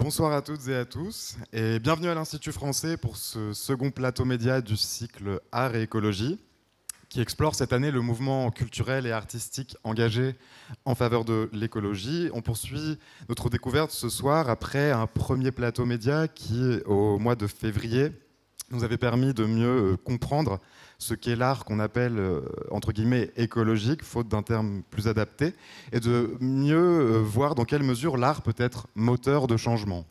Bonsoir à toutes et à tous et bienvenue à l'Institut français pour ce second plateau média du cycle Art et écologie qui explore cette année le mouvement culturel et artistique engagé en faveur de l'écologie. On poursuit notre découverte ce soir après un premier plateau média qui, au mois de février, nous avait permis de mieux comprendre ce qu'est l'art qu'on appelle, entre guillemets, écologique, faute d'un terme plus adapté, et de mieux voir dans quelle mesure l'art peut être moteur de changement.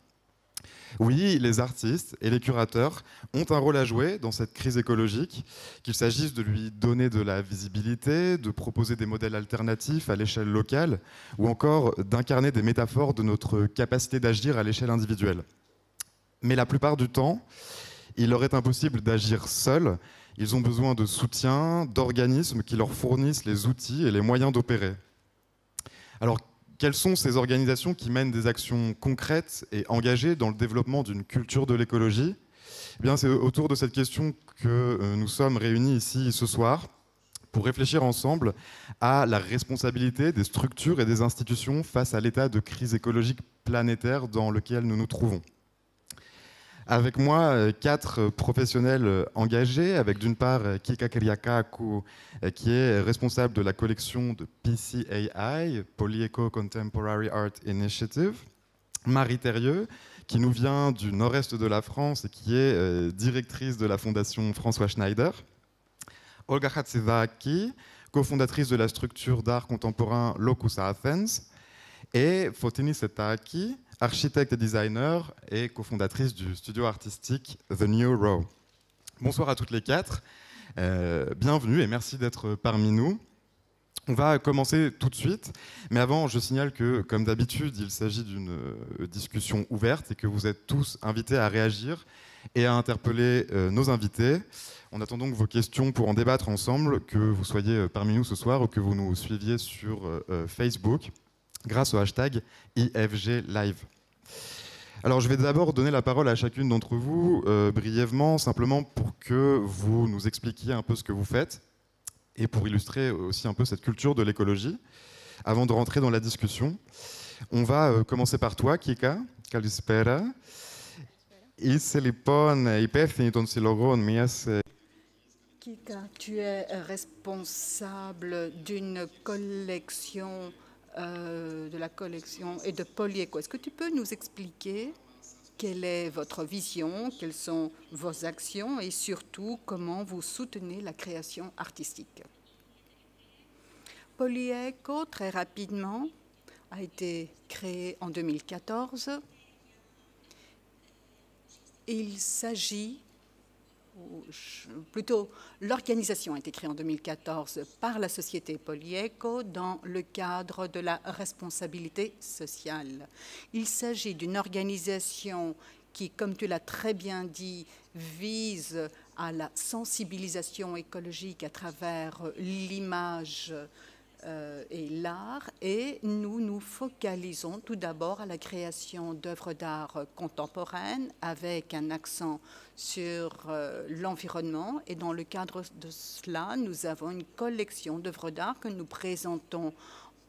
Oui, les artistes et les curateurs ont un rôle à jouer dans cette crise écologique, qu'il s'agisse de lui donner de la visibilité, de proposer des modèles alternatifs à l'échelle locale, ou encore d'incarner des métaphores de notre capacité d'agir à l'échelle individuelle. Mais la plupart du temps, il leur est impossible d'agir seuls. Ils ont besoin de soutien, d'organismes qui leur fournissent les outils et les moyens d'opérer. Alors, quelles sont ces organisations qui mènent des actions concrètes et engagées dans le développement d'une culture de l'écologie ? Eh bien, c'est autour de cette question que nous sommes réunis ici ce soir pour réfléchir ensemble à la responsabilité des structures et des institutions face à l'état de crise écologique planétaire dans lequel nous nous trouvons. Avec moi, 4 professionnels engagés, avec d'une part Kika Kiriakaku, qui est responsable de la collection de PCAI, Polyeco Contemporary Art Initiative, Marie Thérieux, qui nous vient du nord-est de la France et qui est directrice de la fondation François Schneider, Olga Hatzivaki, cofondatrice de la structure d'art contemporain Locus Athens, et Fotini Setaki, architecte et designer et cofondatrice du studio artistique The New Row. Bonsoir à toutes les 4, bienvenue et merci d'être parmi nous. On va commencer tout de suite, mais avant je signale que, comme d'habitude, il s'agit d'une discussion ouverte et que vous êtes tous invités à réagir et à interpeller nos invités. On attend donc vos questions pour en débattre ensemble, que vous soyez parmi nous ce soir ou que vous nous suiviez sur Facebook, grâce au hashtag IFG Live. Alors je vais d'abord donner la parole à chacune d'entre vous, brièvement, simplement pour que vous nous expliquiez un peu ce que vous faites et pour illustrer aussi un peu cette culture de l'écologie. Avant de rentrer dans la discussion, on va commencer par toi, Kika. Kalispera. Είσαι λοιπόν υπεύθυνη των συλλογών μιας. Kika, tu es responsable d'une collection de la collection et de Polyeco. Est-ce que tu peux nous expliquer quelle est votre vision, quelles sont vos actions et surtout comment vous soutenez la création artistique? Polyeco, très rapidement, a été créé en 2014. Il s'agit, ou plutôt l'organisation a été créée en 2014 par la société Polyeco dans le cadre de la responsabilité sociale. Il s'agit d'une organisation qui, comme tu l'as très bien dit, vise à la sensibilisation écologique à travers l'image et l'art, et nous nous focalisons tout d'abord à la création d'œuvres d'art contemporaines avec un accent sur l'environnement, et dans le cadre de cela, nous avons une collection d'œuvres d'art que nous présentons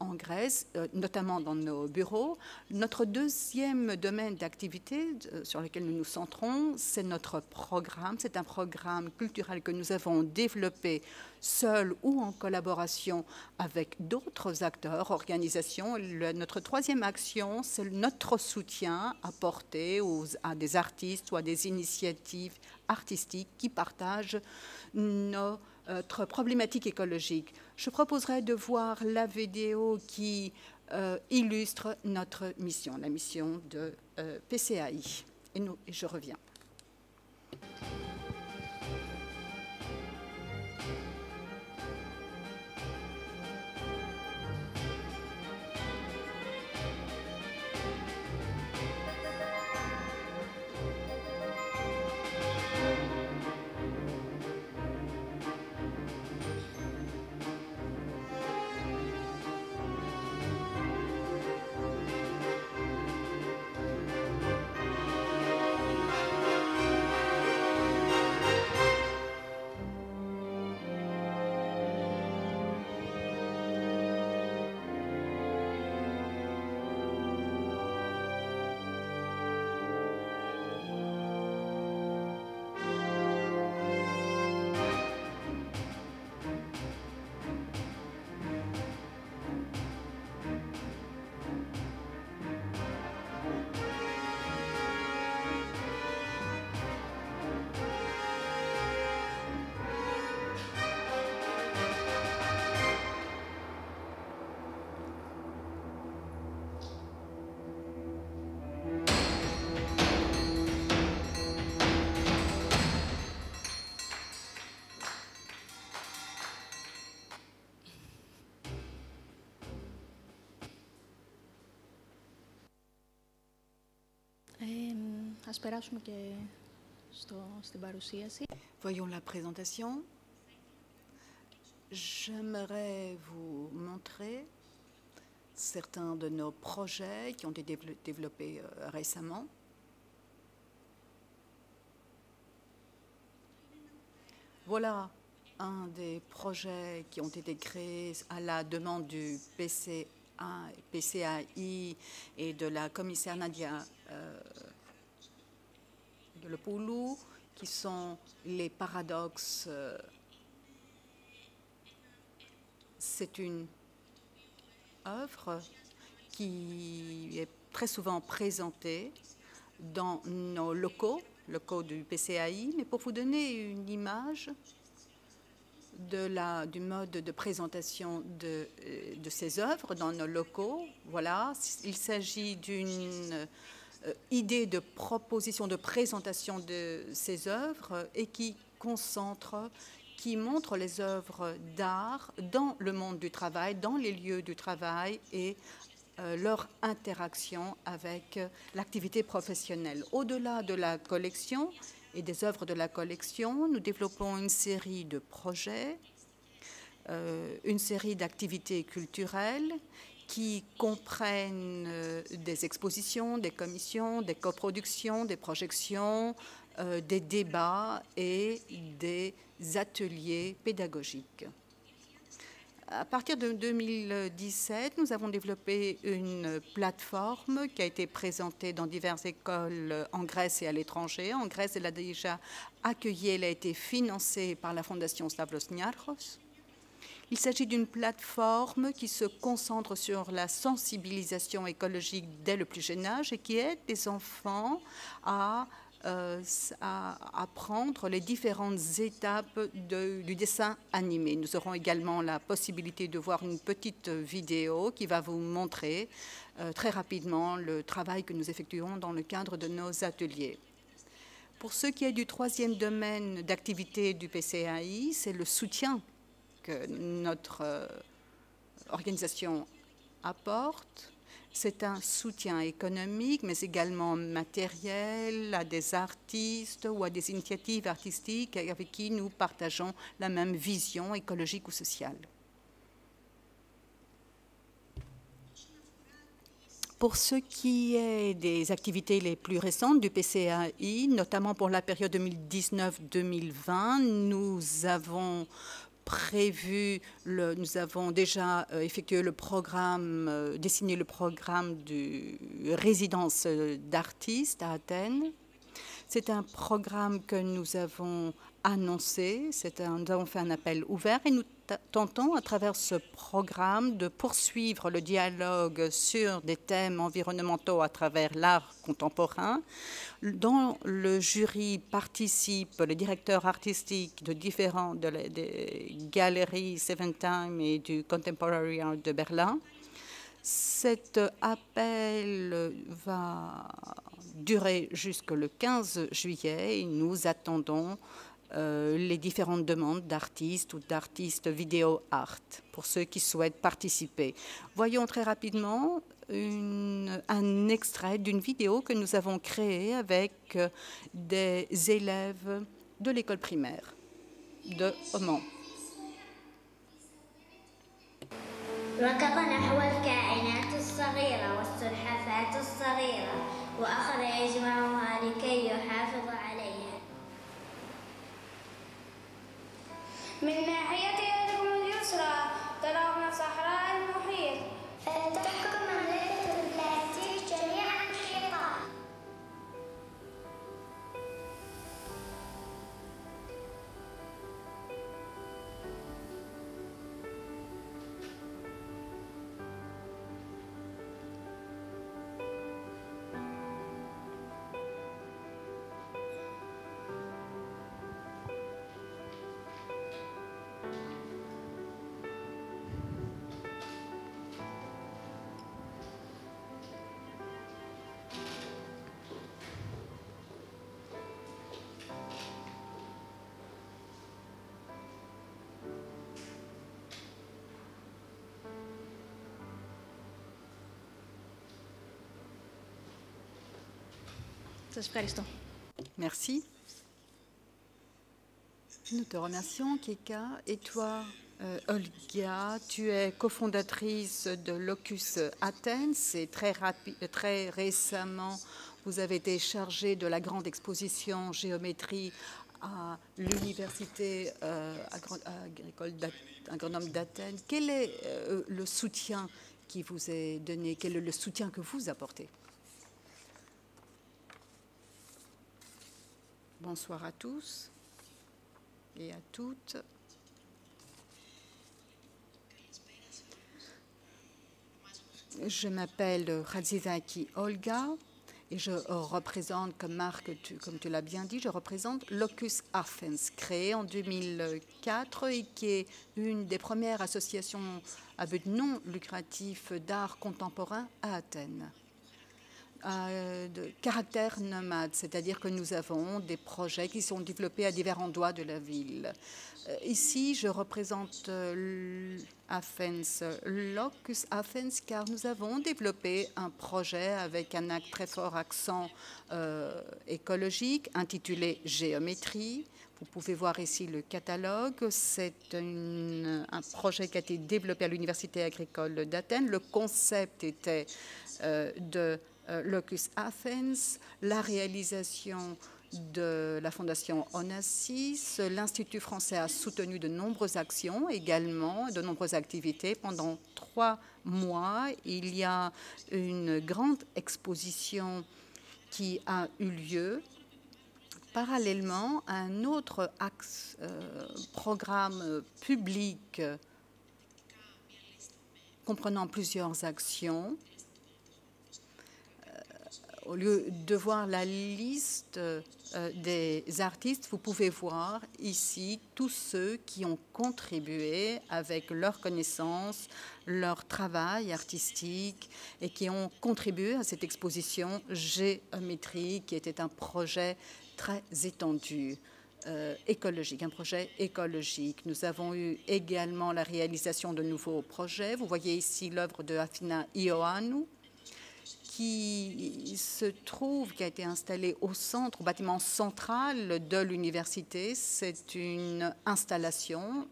en Grèce, notamment dans nos bureaux. Notre deuxième domaine d'activité sur lequel nous nous centrons, c'est notre programme. C'est un programme culturel que nous avons développé seul ou en collaboration avec d'autres acteurs, organisations. Notre troisième action, c'est notre soutien apporté à des artistes ou à des initiatives artistiques qui partagent notre problématique écologique. Je proposerai de voir la vidéo qui illustre notre mission, la mission de PCAI. Et je reviens. Ας περάσουμε και στην παρουσίαση. Voyons la présentation. J'aimerais vous montrer certains de nos projets qui ont été développés récemment. Voilà un des projets qui ont été créés à la demande du PCAI et de la commissaire Nadia Dolopoulou, qui sont les paradoxes. C'est une œuvre qui est très souvent présentée dans nos locaux du PCAI, mais pour vous donner une image du mode de présentation de ces œuvres dans nos locaux, voilà, il s'agit d'une idée de proposition de présentation de ces œuvres et qui montre les œuvres d'art dans le monde du travail, dans les lieux du travail et leur interaction avec l'activité professionnelle. Au-delà de la collection et des œuvres de la collection, nous développons une série de projets, une série d'activités culturelles qui comprennent des expositions, des commissions, des coproductions, des projections, des débats et des ateliers pédagogiques. À partir de 2017, nous avons développé une plateforme qui a été présentée dans diverses écoles en Grèce et à l'étranger. En Grèce, elle a déjà accueilli, elle a été financée par la Fondation Stavros Niarchos. Il s'agit d'une plateforme qui se concentre sur la sensibilisation écologique dès le plus jeune âge et qui aide les enfants à apprendre les différentes étapes du dessin animé. Nous aurons également la possibilité de voir une petite vidéo qui va vous montrer très rapidement le travail que nous effectuons dans le cadre de nos ateliers. Pour ce qui est du troisième domaine d'activité du PCAI, c'est le soutien que notre organisation apporte. C'est un soutien économique, mais également matériel à des artistes ou à des initiatives artistiques avec qui nous partageons la même vision écologique ou sociale. Pour ce qui est des activités les plus récentes du PCAI, notamment pour la période 2019-2020, nous avons déjà effectué le programme, dessiné le programme de résidence d'artistes à Athènes. C'est un programme que nous avons annoncé, nous avons fait un appel ouvert et nous tentons à travers ce programme de poursuivre le dialogue sur des thèmes environnementaux à travers l'art contemporain. Dans le jury participent les directeurs artistiques de des galeries Seven Time et du Contemporary Art de Berlin. Cet appel va durer jusqu'au 15 juillet et nous attendons les différentes demandes d'artistes ou d'artistes vidéo art pour ceux qui souhaitent participer. Voyons très rapidement un extrait d'une vidéo que nous avons créée avec des élèves de l'école primaire de Oman. ركض نحو الكائنات الصغيرة والسلحفاة الصغيرة وأخذ يجمعها لكي يحافظ عليها. من ناحية يدكم اليسرى ترون صحراء المحيط. فلتحكم عملية البلاستيك جميعا محيطا. Σας ευχαριστώ. Merci. Nous te remercions, Keka. Et toi, Olga, tu es cofondatrice de Locus Athens et très récemment, vous avez été chargée de la grande exposition géométrie à l'université agricole agronome d'Athènes. Quel est le soutien qui vous est donné? Quel est le soutien que vous apportez? Bonsoir à tous et à toutes. Je m'appelle Khadzizaki Olga et je représente, comme tu l'as bien dit, je représente Locus Athens, créé en 2004 et qui est une des premières associations à but non lucratif d'art contemporain à Athènes. De caractère nomade, c'est-à-dire que nous avons des projets qui sont développés à divers endroits de la ville. Ici, je représente Athens, Locus Athens, car nous avons développé un projet avec un très fort accent écologique intitulé Géométrie. Vous pouvez voir ici le catalogue. C'est un projet qui a été développé à l'Université agricole d'Athènes. Le concept était de Locus Athens, la réalisation de la Fondation Onassis. L'Institut français a soutenu de nombreuses actions également, de nombreuses activités. Pendant 3 mois, il y a une grande exposition qui a eu lieu. Parallèlement, un autre programme public comprenant plusieurs actions. Au lieu de voir la liste des artistes, vous pouvez voir ici tous ceux qui ont contribué avec leurs connaissances, leur travail artistique et qui ont contribué à cette exposition Géométrie qui était un projet très étendu. Écologique, un projet écologique. Nous avons eu également la réalisation de nouveaux projets. Vous voyez ici l'œuvre de Athina Ioannou, qui a été installé au bâtiment central de l'université. C'est une installation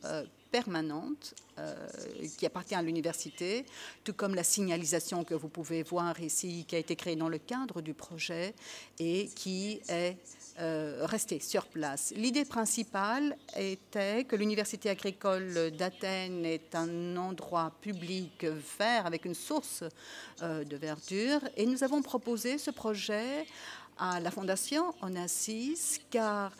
permanente qui appartient à l'université, tout comme la signalisation que vous pouvez voir ici, qui a été créée dans le cadre du projet et qui est restée sur place. L'idée principale était que l'Université agricole d'Athènes est un endroit public vert avec une source de verdure et nous avons proposé ce projet à la Fondation Onassis car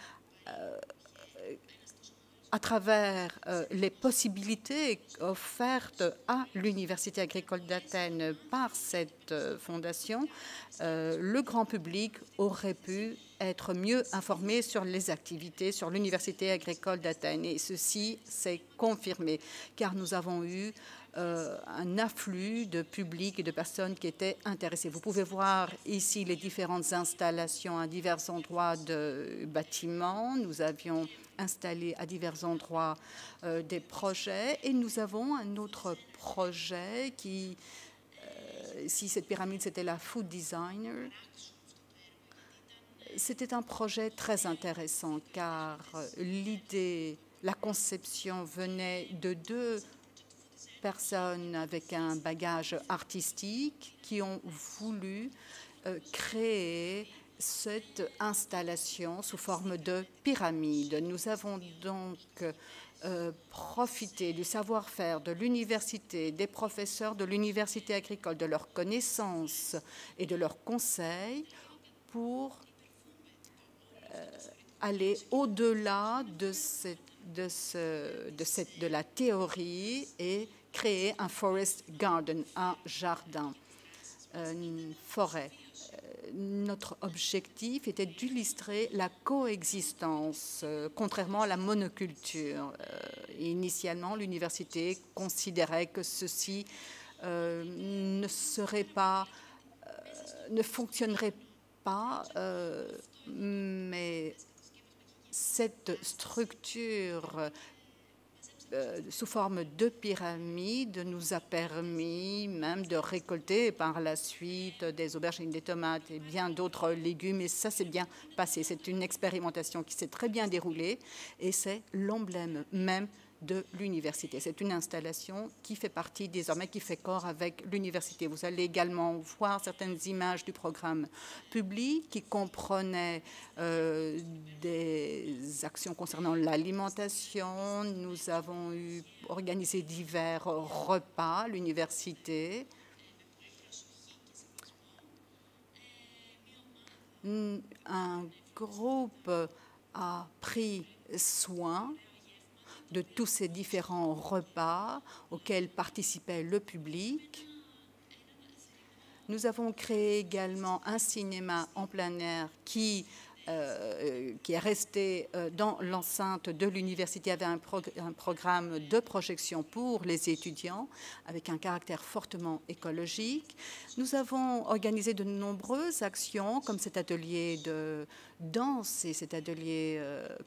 à travers les possibilités offertes à l'Université agricole d'Athènes par cette fondation, le grand public aurait pu être mieux informé sur les activités sur l'Université agricole d'Athènes. Et ceci s'est confirmé, car nous avons eu un afflux de public et de personnes qui étaient intéressées. Vous pouvez voir ici les différentes installations à divers endroits de bâtiments. Nous avions installé à divers endroits des projets et nous avons un autre projet qui, si cette pyramide c'était la Food Designer, c'était un projet très intéressant car l'idée, la conception venait de 2 personnes avec un bagage artistique qui ont voulu créer cette installation sous forme de pyramide. Nous avons donc profité du savoir-faire de l'université, des professeurs de l'université agricole, de leurs connaissances et de leurs conseils pour aller au-delà de la théorie et créer un forest garden, un jardin, une forêt. Notre objectif était d'illustrer la coexistence, contrairement à la monoculture. Initialement, l'université considérait que ceci ne fonctionnerait pas, mais cette structure sous forme de pyramide nous a permis même de récolter par la suite des aubergines, des tomates et bien d'autres légumes. Et ça s'est bien passé. C'est une expérimentation qui s'est très bien déroulée et c'est l'emblème même de l'université. C'est une installation qui fait partie désormais, qui fait corps avec l'université. Vous allez également voir certaines images du programme public qui comprenaient des actions concernant l'alimentation. Nous avons organisé divers repas à l'université. Un groupe a pris soin de tous ces différents repas auxquels participait le public. Nous avons créé également un cinéma en plein air qui est resté dans l'enceinte de l'université, avait un programme de projection pour les étudiants avec un caractère fortement écologique. Nous avons organisé de nombreuses actions comme cet atelier de danse et cet atelier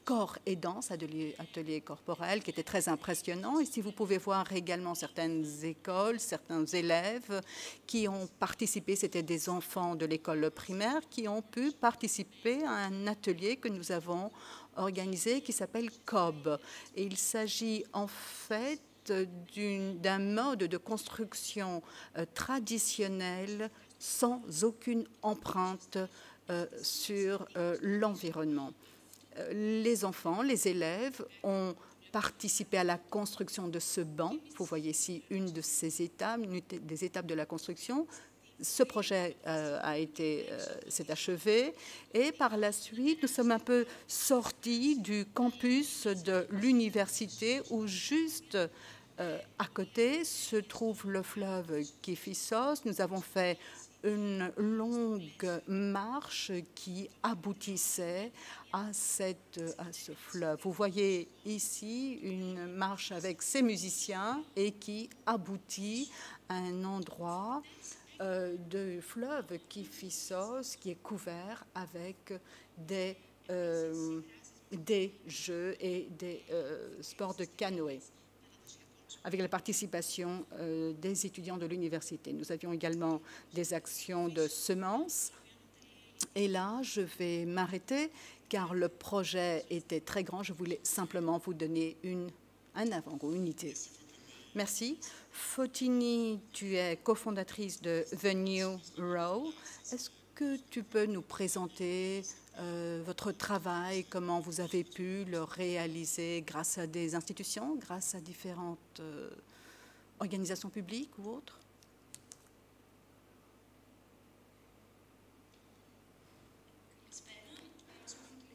corps et danse, atelier corporel qui était très impressionnant. Ici, vous pouvez voir également certaines écoles, certains élèves qui ont participé, c'était des enfants de l'école primaire qui ont pu participer à un atelier que nous avons organisé qui s'appelle COB. Et il s'agit en fait d'un mode de construction traditionnel sans aucune empreinte sur l'environnement. Les enfants, les élèves ont participé à la construction de ce banc. Vous voyez ici une de ces étapes, une des étapes de la construction. Ce projet s'est achevé et par la suite, nous sommes un peu sortis du campus de l'université où juste à côté se trouve le fleuve Kifissos. Nous avons fait une longue marche qui aboutissait à ce fleuve. Vous voyez ici une marche avec ces musiciens et qui aboutit à un endroit de fleuve Kifissos qui est couvert avec des jeux et des sports de canoë, avec la participation des étudiants de l'université. Nous avions également des actions de semences. Et là, je vais m'arrêter car le projet était très grand. Je voulais simplement vous donner un avant-goût, une idée. Merci. Fotini, tu es cofondatrice de The New Row. Est-ce que tu peux nous présenter votre travail, comment vous avez pu le réaliser grâce à des institutions, grâce à différentes organisations publiques ou autres?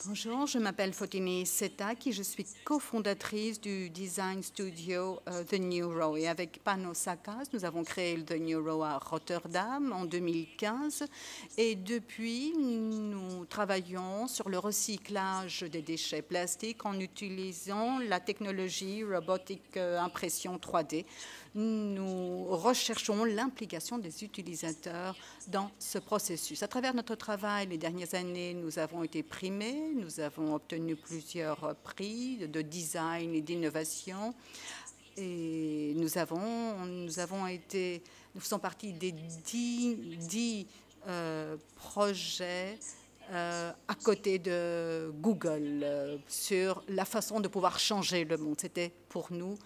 Bonjour, je m'appelle Fotini Setaki, je suis cofondatrice du design studio The New Row. Et avec Panos Sakas, nous avons créé le The New Row à Rotterdam en 2015. Et depuis, nous travaillons sur le recyclage des déchets plastiques en utilisant la technologie robotique impression 3D. Nous recherchons l'implication des utilisateurs dans ce processus. À travers notre travail, les dernières années, nous avons été primés, nous avons obtenu plusieurs prix de design et d'innovation. Et nous faisons partie des 10 projets à côté de Google sur la façon de pouvoir changer le monde. C'était pour nous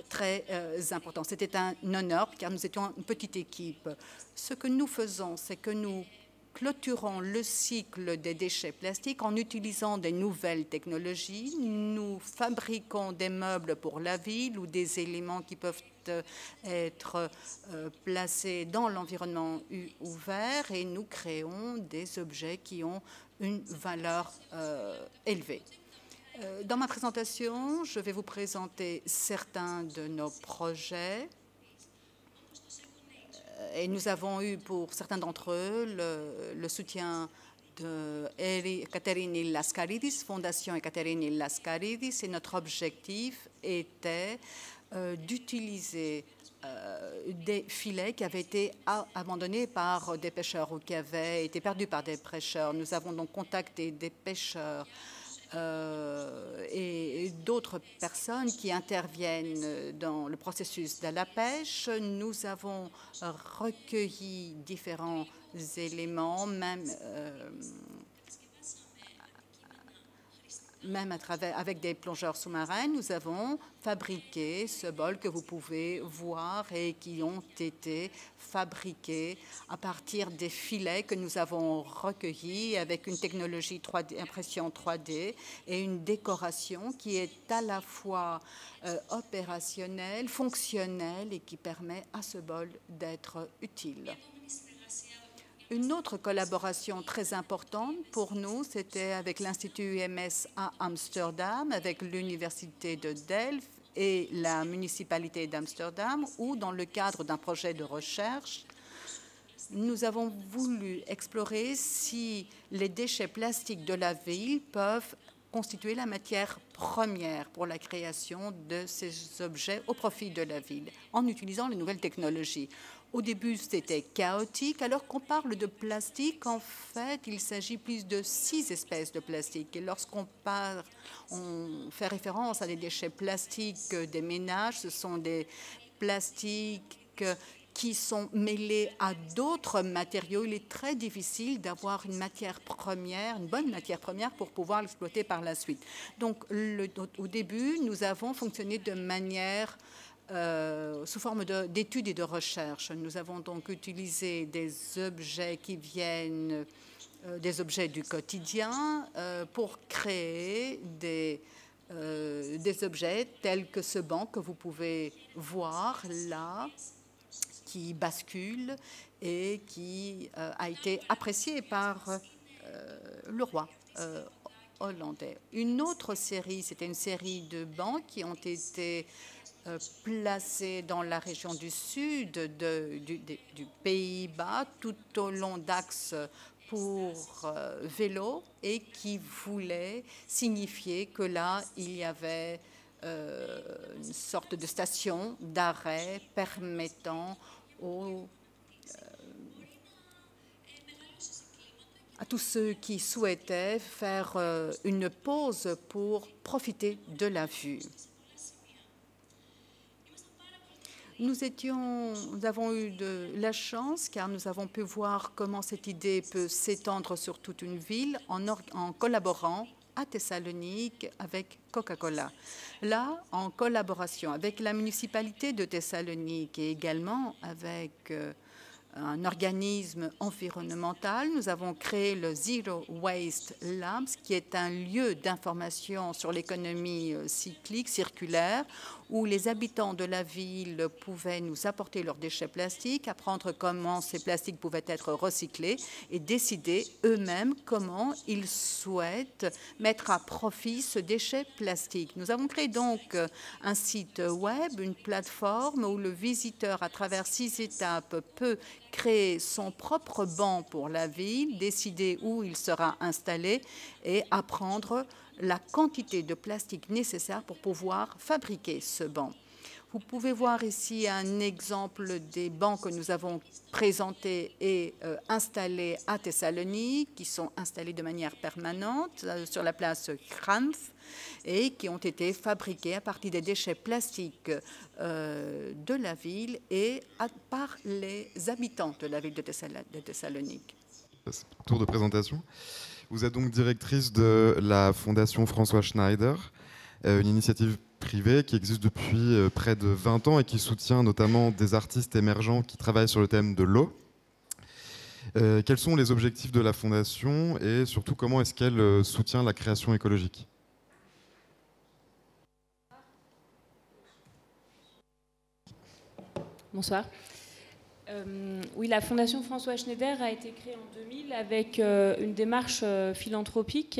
très important. C'était un honneur car nous étions une petite équipe. Ce que nous faisons, c'est que nous clôturons le cycle des déchets plastiques en utilisant des nouvelles technologies. Nous fabriquons des meubles pour la ville ou des éléments qui peuvent être placés dans l'environnement ouvert et nous créons des objets qui ont une valeur élevée. Dans ma présentation, je vais vous présenter certains de nos projets. Et nous avons eu pour certains d'entre eux le soutien de Katerini Laskaridis, Fondation Katerini Laskaridis, et notre objectif était d'utiliser des filets qui avaient été abandonnés par des pêcheurs ou qui avaient été perdus par des pêcheurs. Nous avons donc contacté des pêcheurs et d'autres personnes qui interviennent dans le processus de la pêche. Nous avons recueilli différents éléments, même avec des plongeurs sous-marins. Nous avons fabriqué ce bol que vous pouvez voir et qui ont été fabriqués à partir des filets que nous avons recueillis avec une technologie 3D, impression 3D et une décoration qui est à la fois opérationnelle, fonctionnelle et qui permet à ce bol d'être utile. Une autre collaboration très importante pour nous, c'était avec l'Institut UMS à Amsterdam, avec l'Université de Delft et la municipalité d'Amsterdam, où dans le cadre d'un projet de recherche, nous avons voulu explorer si les déchets plastiques de la ville peuvent constituer la matière première pour la création de ces objets au profit de la ville, en utilisant les nouvelles technologies. Au début, c'était chaotique. Alors qu'on parle de plastique, en fait, il s'agit plus de 6 espèces de plastique. Et lorsqu'on fait référence à des déchets plastiques des ménages, ce sont des plastiques qui sont mêlés à d'autres matériaux. Il est très difficile d'avoir une matière première, une bonne matière première pour pouvoir l'exploiter par la suite. Donc, au début, nous avons fonctionné de manière sous forme d'études et de recherche. Nous avons donc utilisé des objets qui viennent des objets du quotidien pour créer des objets tels que ce banc que vous pouvez voir là, qui bascule et qui a été apprécié par le roi hollandais. Une autre série, c'était une série de bancs qui ont été placés dans la région du sud du Pays-Bas, tout au long d'axes pour vélo, et qui voulaient signifier que là, il y avait une sorte de station d'arrêt permettant à tous ceux qui souhaitaient faire une pause pour profiter de la vue. Nous avons eu de la chance car nous avons pu voir comment cette idée peut s'étendre sur toute une ville en collaborant à Thessalonique avec Coca-Cola. Là, en collaboration avec la municipalité de Thessalonique et également avec un organisme environnemental, nous avons créé le Zero Waste Labs, qui est un lieu d'information sur l'économie cyclique, circulaire, où les habitants de la ville pouvaient nous apporter leurs déchets plastiques, apprendre comment ces plastiques pouvaient être recyclés et décider eux-mêmes comment ils souhaitent mettre à profit ce déchet plastique. Nous avons créé donc un site web, une plateforme où le visiteur, à travers 6 étapes, peut créer son propre banc pour la ville, décider où il sera installé et apprendre la quantité de plastique nécessaire pour pouvoir fabriquer ce banc. Vous pouvez voir ici un exemple des bancs que nous avons présentés et installés à Thessalonique, qui sont installés de manière permanente sur la place Kranf et qui ont été fabriqués à partir des déchets plastiques de la ville et par les habitants de la ville de Thessalonique. Tour de présentation. Vous êtes donc directrice de la Fondation François Schneider, une initiative privée qui existe depuis près de 20 ans et qui soutient notamment des artistes émergents qui travaillent sur le thème de l'eau. Quels sont les objectifs de la Fondation et surtout comment est-ce qu'elle soutient la création écologique ? Bonsoir. Oui, la Fondation François Schneider a été créée en 2000 avec une démarche philanthropique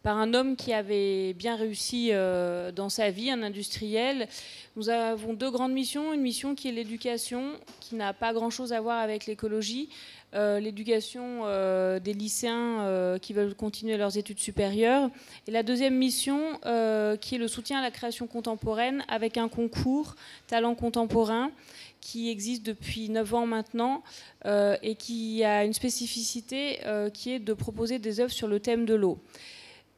par un homme qui avait bien réussi dans sa vie, un industriel. Nous avons 2 grandes missions. Une mission qui est l'éducation, qui n'a pas grand-chose à voir avec l'écologie. L'éducation des lycéens qui veulent continuer leurs études supérieures. Et la deuxième mission, qui est le soutien à la création contemporaine avec un concours Talent contemporain qui existe depuis 9 ans maintenant et qui a une spécificité qui est de proposer des œuvres sur le thème de l'eau.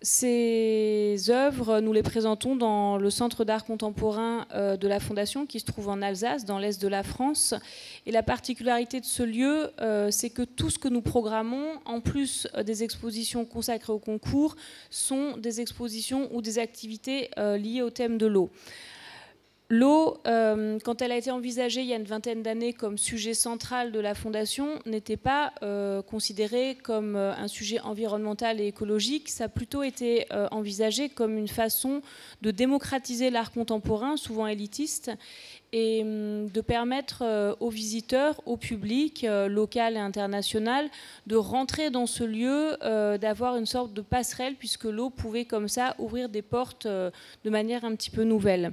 Ces œuvres, nous les présentons dans le Centre d'art contemporain de la Fondation, qui se trouve en Alsace, dans l'est de la France. Et la particularité de ce lieu, c'est que tout ce que nous programmons, en plus des expositions consacrées au concours, sont des expositions ou des activités liées au thème de l'eau. L'eau, quand elle a été envisagée il y a une vingtaine d'années comme sujet central de la Fondation, n'était pas considérée comme un sujet environnemental et écologique. Ça a plutôt été envisagé comme une façon de démocratiser l'art contemporain, souvent élitiste, et de permettre aux visiteurs, au public local et international, de rentrer dans ce lieu, d'avoir une sorte de passerelle, puisque l'eau pouvait comme ça ouvrir des portes de manière un petit peu nouvelle.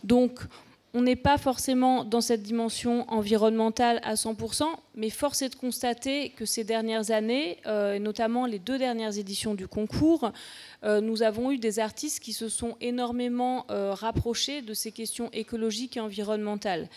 Donc, on n'est pas forcément dans cette dimension environnementale à 100%, mais force est de constater que ces dernières années, et notamment les 2 dernières éditions du concours, nous avons eu des artistes qui se sont énormément rapprochés de ces questions écologiques et environnementales.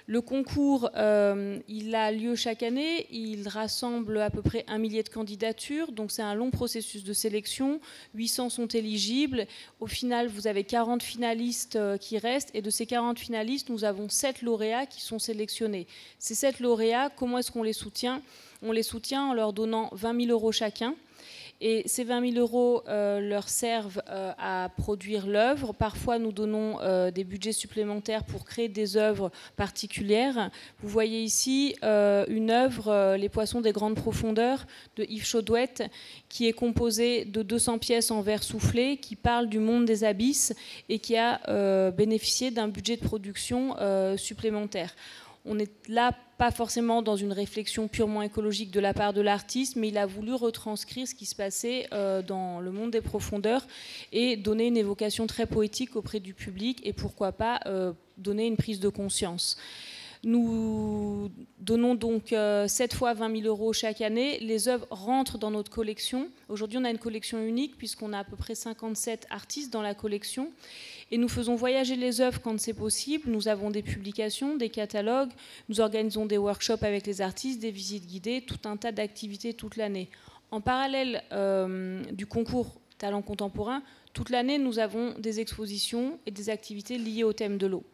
Le concours, il a lieu chaque année, il rassemble à peu près 1 millier de candidatures, donc c'est un long processus de sélection, 800 sont éligibles, au final vous avez 40 finalistes qui restent, et de ces 40 finalistes, nous avons 7 lauréats qui sont sélectionnés. Ces 7 lauréats, comment est-ce qu'on les soutient ? On les soutient en leur donnant 20 000 € chacun. Et ces 20 000 € leur servent à produire l'œuvre. Parfois, nous donnons des budgets supplémentaires pour créer des œuvres particulières. Vous voyez ici une œuvre, Les Poissons des grandes profondeurs, de Yves Chaudouette, qui est composée de 200 pièces en verre soufflé, qui parle du monde des abysses et qui a bénéficié d'un budget de production supplémentaire. On n'est là pas forcément dans une réflexion purement écologique de la part de l'artiste, mais il a voulu retranscrire ce qui se passait dans le monde des profondeurs et donner une évocation très poétique auprès du public et pourquoi pas donner une prise de conscience. Nous donnons donc 7 fois 20 000 € chaque année. Les œuvres rentrent dans notre collection. Aujourd'hui, on a une collection unique puisqu'on a à peu près 57 artistes dans la collection. Et nous faisons voyager les œuvres quand c'est possible. Nous avons des publications, des catalogues. Nous organisons des workshops avec les artistes, des visites guidées, tout un tas d'activités toute l'année. En parallèle du concours Talents contemporains, toute l'année, nous avons des expositions et des activités liées au thème de l'eau.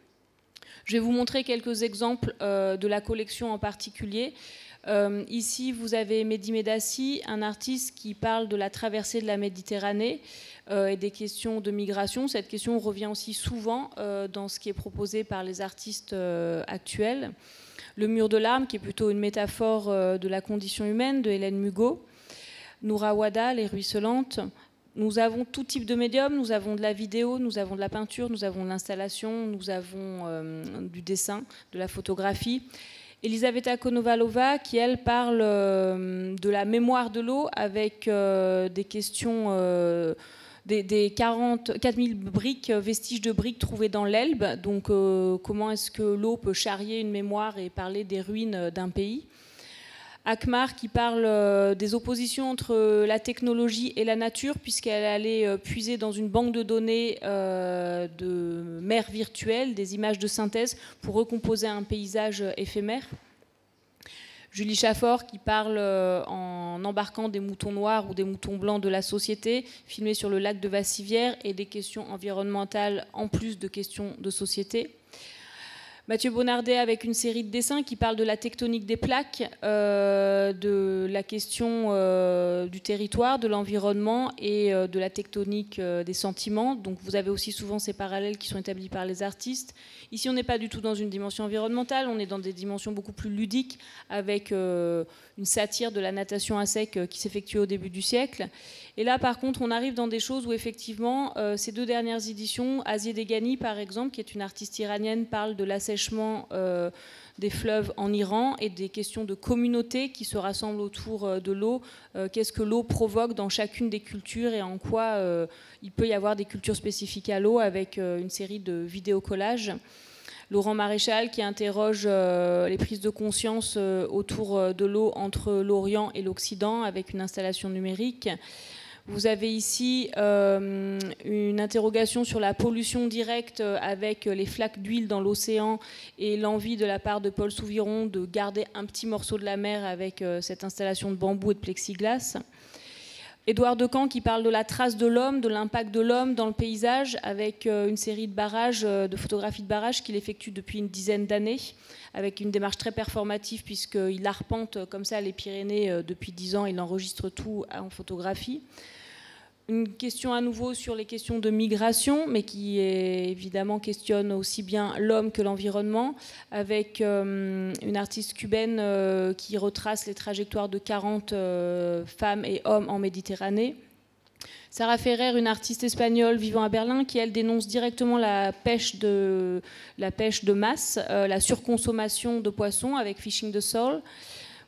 Je vais vous montrer quelques exemples de la collection en particulier. Ici, vous avez Mehdi Medassi, un artiste qui parle de la traversée de la Méditerranée et des questions de migration. Cette question revient aussi souvent dans ce qui est proposé par les artistes actuels. Le mur de larmes, qui est plutôt une métaphore de la condition humaine, de Hélène Mugot. Noura Wada, Les Ruisselantes. Nous avons tout type de médium, nous avons de la vidéo, nous avons de la peinture, nous avons de l'installation, nous avons du dessin, de la photographie. Elisaveta Konovalova, qui elle parle de la mémoire de l'eau avec des questions, des 4000 briques, vestiges de briques trouvés dans l'Elbe. Donc comment est-ce que l'eau peut charrier une mémoire et parler des ruines d'un pays. Akmar qui parle des oppositions entre la technologie et la nature, puisqu'elle allait puiser dans une banque de données de mer virtuelle, des images de synthèse, pour recomposer un paysage éphémère. Julie Chaffort qui parle en embarquant des moutons noirs ou des moutons blancs de la société, filmés sur le lac de Vassivière, et des questions environnementales en plus de questions de société. Mathieu Bonnardet avec une série de dessins qui parle de la tectonique des plaques, de la question du territoire, de l'environnement et de la tectonique des sentiments. Donc vous avez aussi souvent ces parallèles qui sont établis par les artistes. Ici, on n'est pas du tout dans une dimension environnementale, on est dans des dimensions beaucoup plus ludiques, avec une satire de la natation à sec qui s'effectue au début du siècle. Et là, par contre, on arrive dans des choses où, effectivement, ces 2 dernières éditions, Aziz Degani, par exemple, qui est une artiste iranienne, parle de l'assèchement des fleuves en Iran et des questions de communauté qui se rassemblent autour de l'eau. Qu'est-ce que l'eau provoque dans chacune des cultures et en quoi il peut y avoir des cultures spécifiques à l'eau, avec une série de vidéocollages. Laurent Maréchal qui interroge les prises de conscience autour de l'eau entre l'Orient et l'Occident avec une installation numérique. Vous avez ici une interrogation sur la pollution directe avec les flaques d'huile dans l'océan et l'envie de la part de Paul Souviron de garder un petit morceau de la mer avec cette installation de bambou et de plexiglas. Édouard Decamps qui parle de la trace de l'homme, de l'impact de l'homme dans le paysage, avec une série de barrages, de photographies de barrages qu'il effectue depuis une dizaine d'années, avec une démarche très performative puisqu'il arpente comme ça les Pyrénées depuis 10 ans, il enregistre tout en photographie. Une question à nouveau sur les questions de migration, mais qui évidemment questionne aussi bien l'homme que l'environnement, avec une artiste cubaine qui retrace les trajectoires de 40 femmes et hommes en Méditerranée. Sarah Ferrer, une artiste espagnole vivant à Berlin, qui elle dénonce directement la pêche de masse, la surconsommation de poissons avec Fishing the Soul.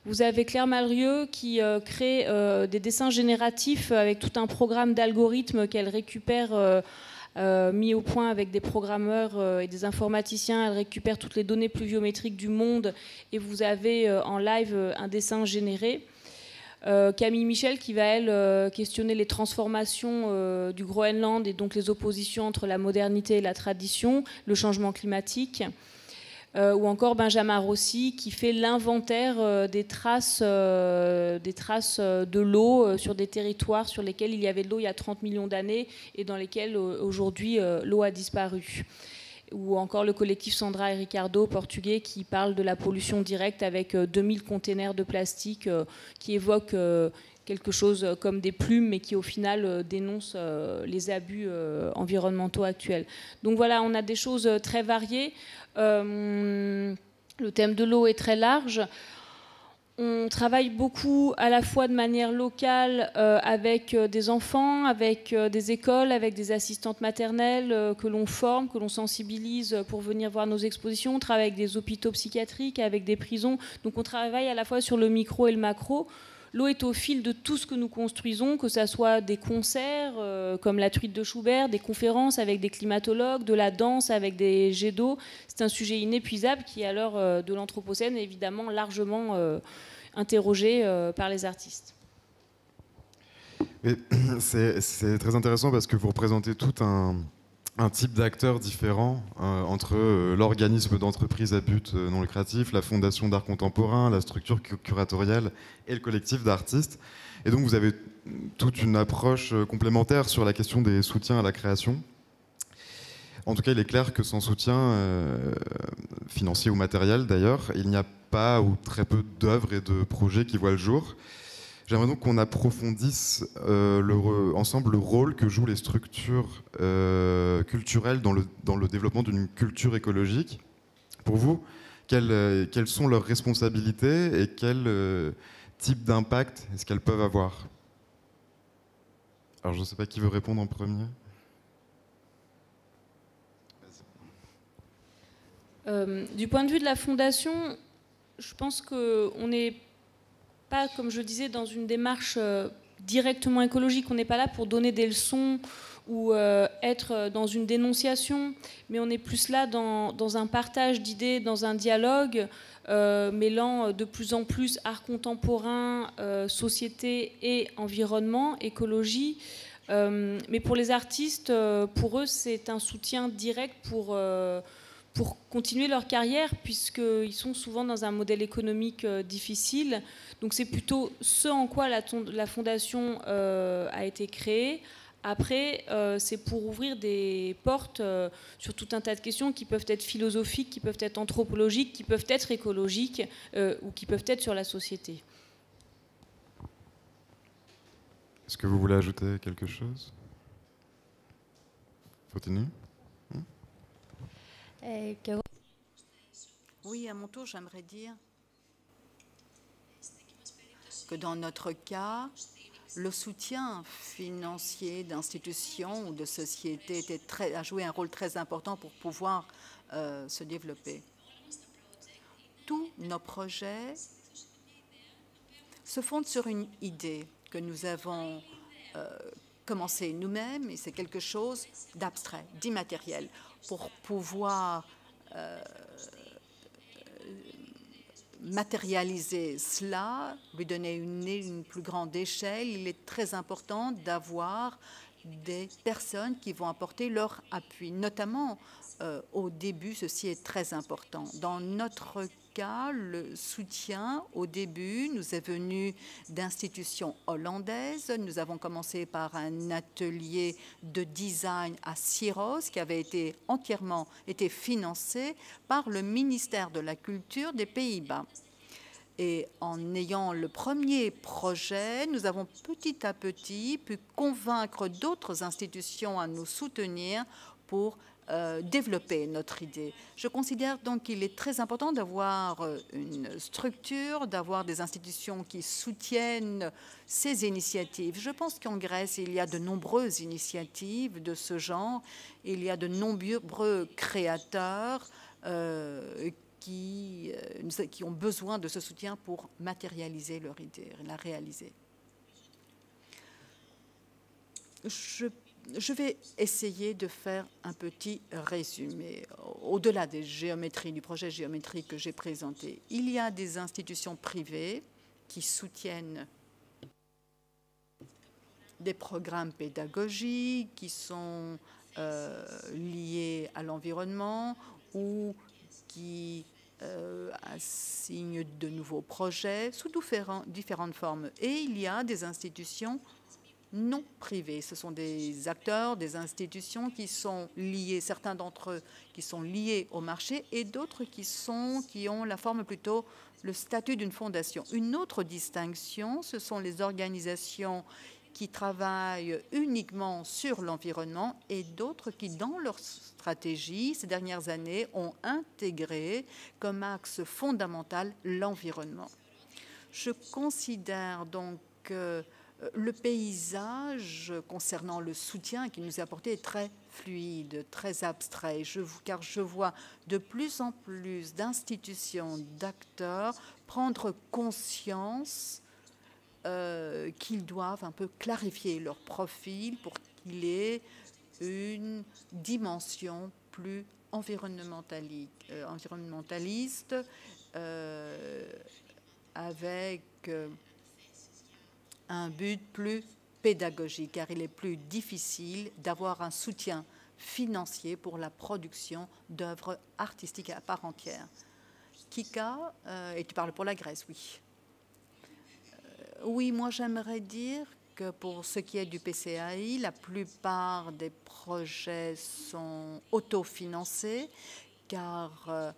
Vous avez Claire Malrieux qui crée des dessins génératifs avec tout un programme d'algorithmes qu'elle récupère mis au point avec des programmeurs et des informaticiens. Elle récupère toutes les données pluviométriques du monde et vous avez en live un dessin généré. Camille Michel qui va, elle, questionner les transformations du Groenland et donc les oppositions entre la modernité et la tradition, le changement climatique. Ou encore Benjamin Rossi qui fait l'inventaire des traces de l'eau sur des territoires sur lesquels il y avait de l'eau il y a 30 millions d'années et dans lesquels aujourd'hui l'eau a disparu. Ou encore le collectif Sandra et Ricardo portugais qui parle de la pollution directe avec 2000 containers de plastique qui évoquent quelque chose comme des plumes, mais qui au final dénonce les abus environnementaux actuels. Donc voilà, on a des choses très variées. Le thème de l'eau est très large. On travaille beaucoup à la fois de manière locale avec des enfants, avec des écoles, avec des assistantes maternelles que l'on forme, que l'on sensibilise pour venir voir nos expositions. On travaille avec des hôpitaux psychiatriques, avec des prisons. Donc on travaille à la fois sur le micro et le macro. L'eau est au fil de tout ce que nous construisons, que ce soit des concerts comme la truite de Schubert, des conférences avec des climatologues, de la danse avec des jets d'eau. C'est un sujet inépuisable qui, à l'heure de l'Anthropocène, est évidemment largement interrogé par les artistes. C'est très intéressant parce que vous représentez tout un type d'acteurs différents entre l'organisme d'entreprise à but non lucratif, la fondation d'art contemporain, la structure curatoriale et le collectif d'artistes. Et donc vous avez toute une approche complémentaire sur la question des soutiens à la création. En tout cas, il est clair que sans soutien financier ou matériel d'ailleurs, il n'y a pas ou très peu d'œuvres et de projets qui voient le jour. J'aimerais donc qu'on approfondisse ensemble le rôle que jouent les structures culturelles dans le développement d'une culture écologique. Pour vous, quelles sont leurs responsabilités et quel type d'impact est-ce qu'elles peuvent avoir? Alors je ne sais pas qui veut répondre en premier. Du point de vue de la Fondation, je pense qu'on n'est pas, comme je disais, dans une démarche directement écologique. On n'est pas là pour donner des leçons ou être dans une dénonciation, mais on est plus là dans un partage d'idées, dans un dialogue, mêlant de plus en plus art contemporain, société et environnement, écologie. Mais pour les artistes, pour eux, c'est un soutien direct pour continuer leur carrière, puisqu'ils sont souvent dans un modèle économique difficile. Donc c'est plutôt ce en quoi la Fondation a été créée. Après, c'est pour ouvrir des portes sur tout un tas de questions qui peuvent être philosophiques, qui peuvent être anthropologiques, qui peuvent être écologiques ou qui peuvent être sur la société. Est-ce que vous voulez ajouter quelque chose? Continue. Oui, à mon tour, j'aimerais dire que dans notre cas, le soutien financier d'institutions ou de sociétés a joué un rôle très important pour pouvoir se développer. Tous nos projets se fondent sur une idée que nous avons commencé nous-mêmes, et c'est quelque chose d'abstrait, d'immatériel. Pour pouvoir matérialiser cela, lui donner une plus grande échelle, il est très important d'avoir des personnes qui vont apporter leur appui. Notamment, au début, ceci est très important. Dans notre KICA, le soutien au début nous est venu d'institutions hollandaises. Nous avons commencé par un atelier de design à Syros qui avait été entièrement financé par le ministère de la Culture des Pays-Bas. Et en ayant le premier projet, nous avons petit à petit pu convaincre d'autres institutions à nous soutenir pour développer notre idée. Je considère donc qu'il est très important d'avoir une structure, d'avoir des institutions qui soutiennent ces initiatives. Je pense qu'en Grèce, il y a de nombreuses initiatives de ce genre. Il y a de nombreux créateurs qui ont besoin de ce soutien pour matérialiser leur idée, la réaliser. Je vais essayer de faire un petit résumé. Au-delà des géométries, du projet géométrique que j'ai présenté, il y a des institutions privées qui soutiennent des programmes pédagogiques qui sont liés à l'environnement ou qui assignent de nouveaux projets sous différentes formes. Et il y a des institutions non privés. Ce sont des acteurs, des institutions qui sont liés, certains d'entre eux qui sont liés au marché et d'autres qui ont la forme plutôt, le statut d'une fondation. Une autre distinction, ce sont les organisations qui travaillent uniquement sur l'environnement et d'autres qui, dans leur stratégie, ces dernières années, ont intégré comme axe fondamental l'environnement. Je considère donc que le paysage concernant le soutien qui nous est apporté est très fluide, très abstrait, car je vois de plus en plus d'institutions, d'acteurs prendre conscience qu'ils doivent un peu clarifier leur profil pour qu'il ait une dimension plus environnementaliste avec un but plus pédagogique, car il est plus difficile d'avoir un soutien financier pour la production d'œuvres artistiques à part entière. Kika, et tu parles pour la Grèce, oui. Oui, moi j'aimerais dire que pour ce qui est du PCAI, la plupart des projets sont autofinancés, car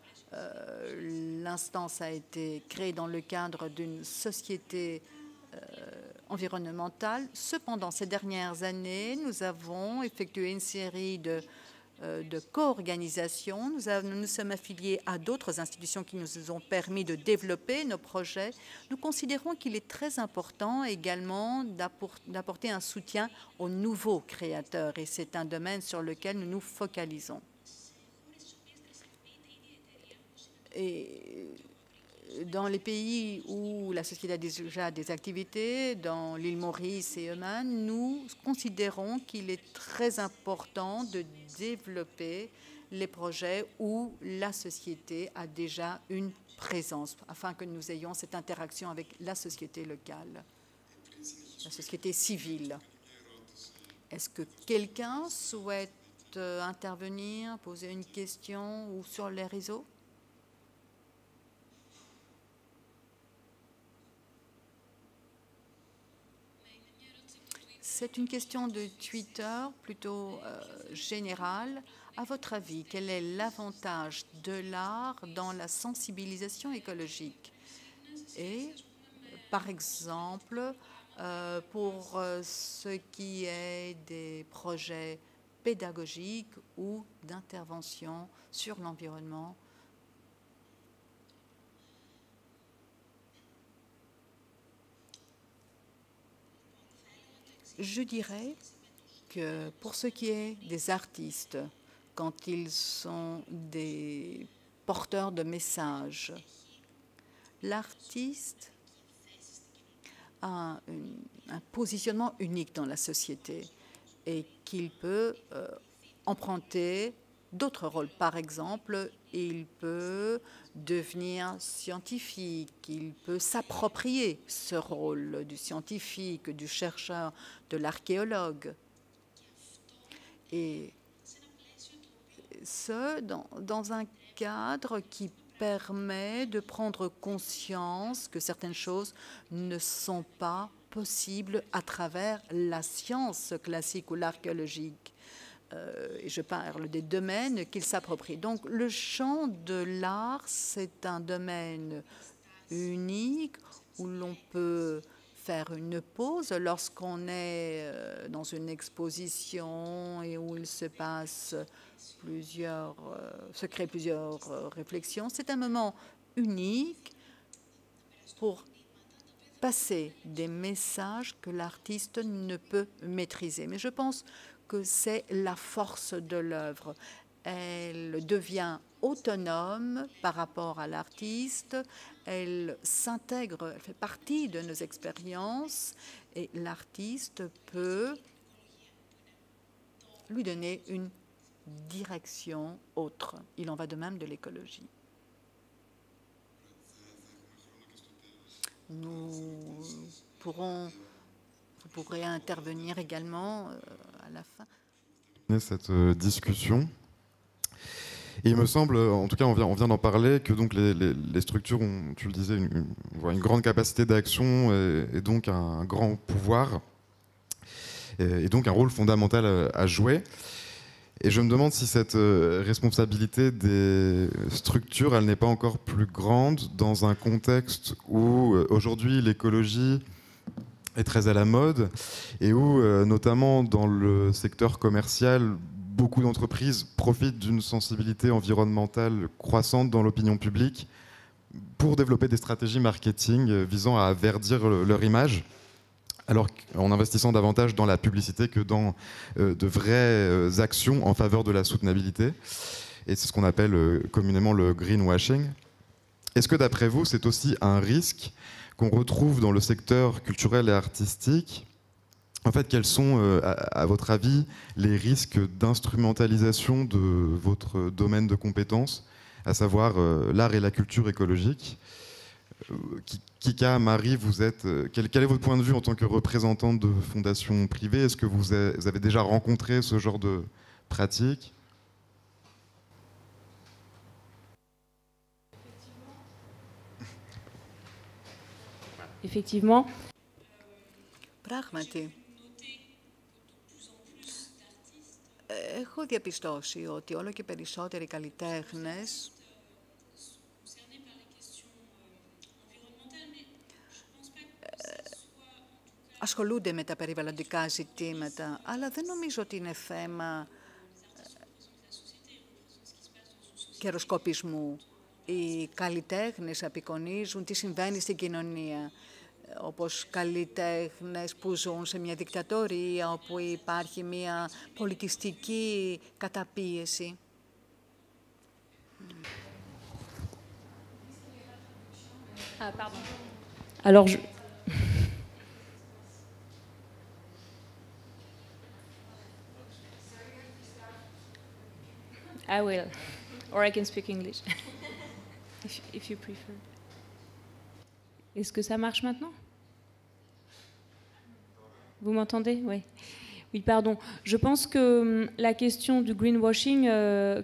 l'instance a été créée dans le cadre d'une société environnementale. Cependant, ces dernières années, nous avons effectué une série de co-organisation. Nous sommes affiliés à d'autres institutions qui nous ont permis de développer nos projets. Nous considérons qu'il est très important également d'apporter un soutien aux nouveaux créateurs et c'est un domaine sur lequel nous nous focalisons. Et dans les pays où la société a déjà des activités, dans l'île Maurice et Oman, nous considérons qu'il est très important de développer les projets où la société a déjà une présence, afin que nous ayons cette interaction avec la société locale, la société civile. Est-ce que quelqu'un souhaite intervenir, poser une question ou sur les réseaux ? C'est une question de Twitter plutôt générale. À votre avis, quel est l'avantage de l'art dans la sensibilisation écologique? Et, par exemple, pour ce qui est des projets pédagogiques ou d'intervention sur l'environnement. Je dirais que pour ce qui est des artistes, quand ils sont des porteurs de messages, l'artiste a un positionnement unique dans la société et qu'il peut emprunter d'autres rôles. Par exemple, il peut devenir scientifique, il peut s'approprier ce rôle du scientifique, du chercheur, de l'archéologue. Et ce, dans un cadre qui permet de prendre conscience que certaines choses ne sont pas possibles à travers la science classique ou l'archéologique. Et je parle des domaines qu'il s'approprie. Donc le champ de l'art, c'est un domaine unique où l'on peut faire une pause lorsqu'on est dans une exposition et où il se passe se créent plusieurs réflexions. C'est un moment unique pour passer des messages que l'artiste ne peut maîtriser. Mais je pense que c'est la force de l'œuvre. Elle devient autonome par rapport à l'artiste, elle s'intègre, elle fait partie de nos expériences et l'artiste peut lui donner une direction autre. Il en va de même de l'écologie. Vous pourrez intervenir également à la fin. Cette discussion. Et il me semble, en tout cas on vient d'en parler, que donc les structures ont, tu le disais, une grande capacité d'action et donc un grand pouvoir et donc un rôle fondamental à jouer. Et je me demande si cette responsabilité des structures, elle n'est pas encore plus grande dans un contexte où aujourd'hui l'écologie est très à la mode et où notamment dans le secteur commercial, beaucoup d'entreprises profitent d'une sensibilité environnementale croissante dans l'opinion publique pour développer des stratégies marketing visant à verdir leur image, alors en investissant davantage dans la publicité que dans de vraies actions en faveur de la soutenabilité. Et c'est ce qu'on appelle communément le greenwashing. Est-ce que d'après vous, c'est aussi un risque qu'on retrouve dans le secteur culturel et artistique ? En fait, quels sont, à votre avis, les risques d'instrumentalisation de votre domaine de compétences, à savoir l'art et la culture écologique ? Kika, Marie, quel est votre point de vue en tant que représentante de fondations privées ? Est-ce que vous avez déjà rencontré ce genre de pratique ? Effectivement. Πράγματι, έχω διαπιστώσει ότι όλο και περισσότεροι καλλιτέχνες ασχολούνται με τα περιβαλλοντικά ζητήματα, αλλά δεν νομίζω ότι είναι θέμα καιροσκοπισμού. Οι καλλιτέχνες απεικονίζουν τι συμβαίνει στην κοινωνία, όπως καλλιτέχνες που ζουν σε μια δικτατορία, όπου υπάρχει μια πολιτιστική καταπίεση. Ah, pardon. Alors, I will, or I can speak English, if you prefer. Est-ce que ça marche maintenant? Vous m'entendez? Oui. Oui, pardon. Je pense que la question du greenwashing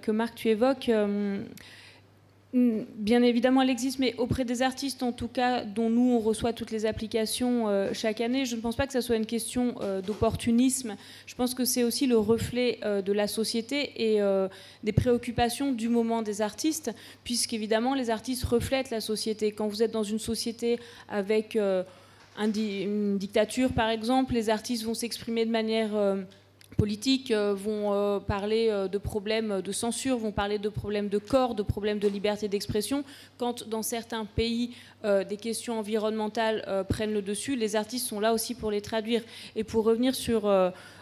que Marc, tu évoques, bien évidemment, elle existe, mais auprès des artistes, en tout cas, dont nous, on reçoit toutes les applications chaque année, je ne pense pas que ça soit une question d'opportunisme. Je pense que c'est aussi le reflet de la société et des préoccupations du moment des artistes, puisqu'évidemment, les artistes reflètent la société. Quand vous êtes dans une société avec une dictature, par exemple, les artistes vont s'exprimer de manière politiques, vont parler de problèmes de censure, vont parler de problèmes de corps, de problèmes de liberté d'expression. Quand dans certains pays, des questions environnementales prennent le dessus, les artistes sont là aussi pour les traduire. Et pour revenir sur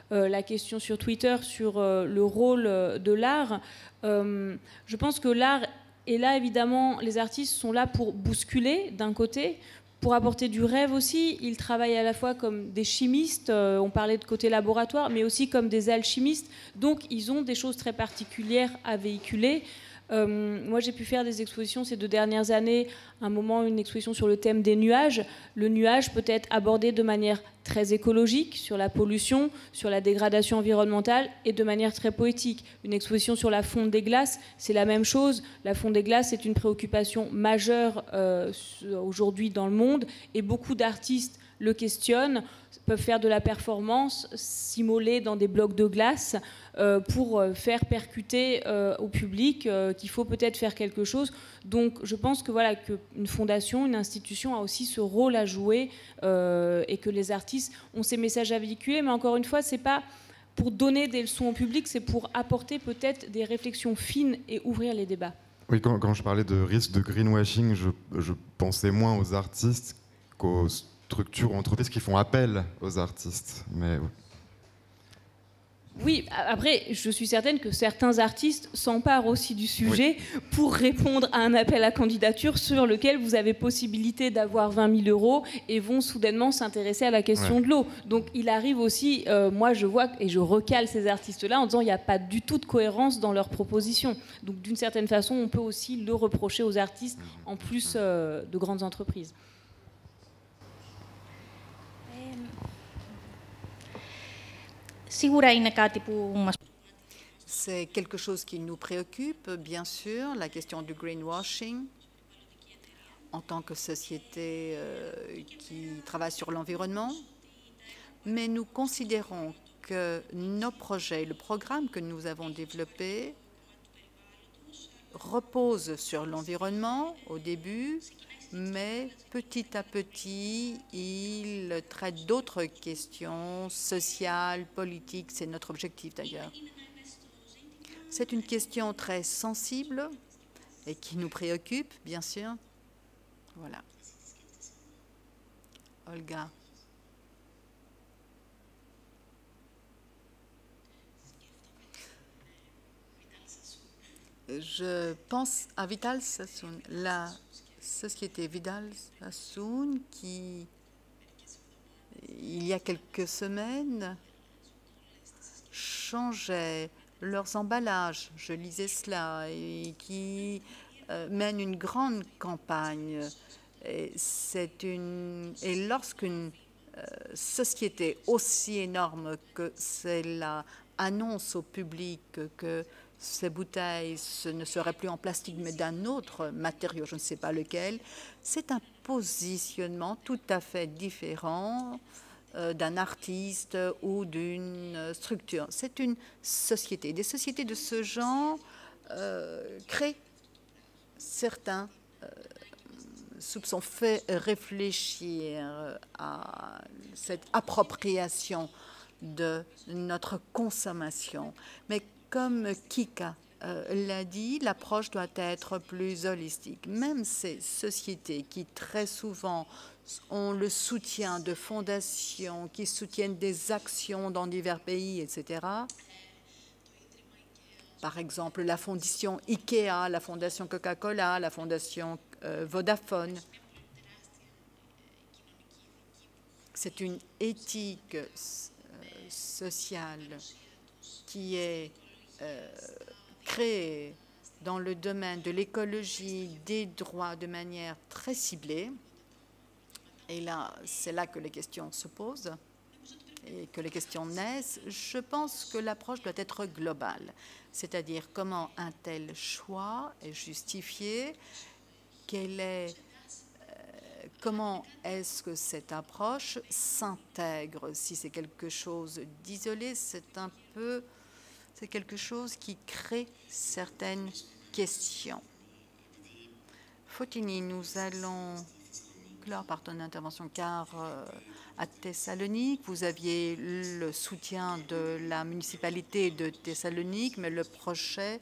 la question sur Twitter, sur le rôle de l'art, je pense que l'art est là, évidemment, les artistes sont là pour bousculer d'un côté, pour apporter du rêve aussi. Ils travaillent à la fois comme des chimistes, on parlait de côté laboratoire, mais aussi comme des alchimistes. Donc, ils ont des choses très particulières à véhiculer. Moi, j'ai pu faire des expositions ces 2 dernières années. Un moment, une exposition sur le thème des nuages. Le nuage peut être abordé de manière très écologique, sur la pollution, sur la dégradation environnementale, et de manière très poétique. Une exposition sur la fonte des glaces, c'est la même chose. La fonte des glaces est une préoccupation majeure aujourd'hui dans le monde, et beaucoup d'artistes le questionnent, peuvent faire de la performance, s'immoler dans des blocs de glace pour faire percuter au public qu'il faut peut-être faire quelque chose. Donc je pense que voilà, qu'une fondation, une institution a aussi ce rôle à jouer et que les artistes ont ces messages à véhiculer, mais encore une fois, c'est pas pour donner des leçons au public, c'est pour apporter peut-être des réflexions fines et ouvrir les débats. Oui, quand je parlais de risque de greenwashing, je pensais moins aux artistes qu'aux structures ou entreprises qui font appel aux artistes. Mais oui, après, je suis certaine que certains artistes s'emparent aussi du sujet pour répondre à un appel à candidature sur lequel vous avez possibilité d'avoir 20 000 € et vont soudainement s'intéresser à la question de l'eau. Donc il arrive aussi, moi je vois et je recale ces artistes-là en disant qu'il n'y a pas du tout de cohérence dans leurs propositions. Donc d'une certaine façon, on peut aussi le reprocher aux artistes en plus de grandes entreprises. C'est quelque chose qui nous préoccupe, bien sûr, la question du greenwashing. En tant que société qui travaille sur l'environnement, mais nous considérons que nos projets, le programme que nous avons développé, repose sur l'environnement au début, mais petit à petit, il traite d'autres questions sociales, politiques. C'est notre objectif d'ailleurs. C'est une question très sensible et qui nous préoccupe, bien sûr. Voilà. Olga. Je pense à Vital Sassoon, la société Vital Sassoon qui, il y a quelques semaines, changeait leurs emballages, je lisais cela, et qui mène une grande campagne. Et lorsqu'une société aussi énorme que celle-là annonce au public que ces bouteilles ne seraient plus en plastique mais d'un autre matériau, je ne sais pas lequel, c'est un positionnement tout à fait différent d'un artiste ou d'une structure. C'est une société. Des sociétés de ce genre créent certains soupçons, fait réfléchir à cette appropriation de notre consommation. Mais comme Kika l'a dit, l'approche doit être plus holistique. Même ces sociétés qui très souvent ont le soutien de fondations, qui soutiennent des actions dans divers pays, etc. Par exemple, la fondation IKEA, la fondation Coca-Cola, la fondation Vodafone. C'est une éthique sociale qui est créée dans le domaine de l'écologie, des droits de manière très ciblée. Et là, c'est là que les questions se posent et que les questions naissent. Je pense que l'approche doit être globale, c'est-à-dire comment un tel choix est justifié, comment est-ce que cette approche s'intègre. Si c'est quelque chose d'isolé, c'est quelque chose qui crée certaines questions. Fotini, nous allons clore par ton intervention, car à Thessalonique, vous aviez le soutien de la municipalité de Thessalonique, mais le projet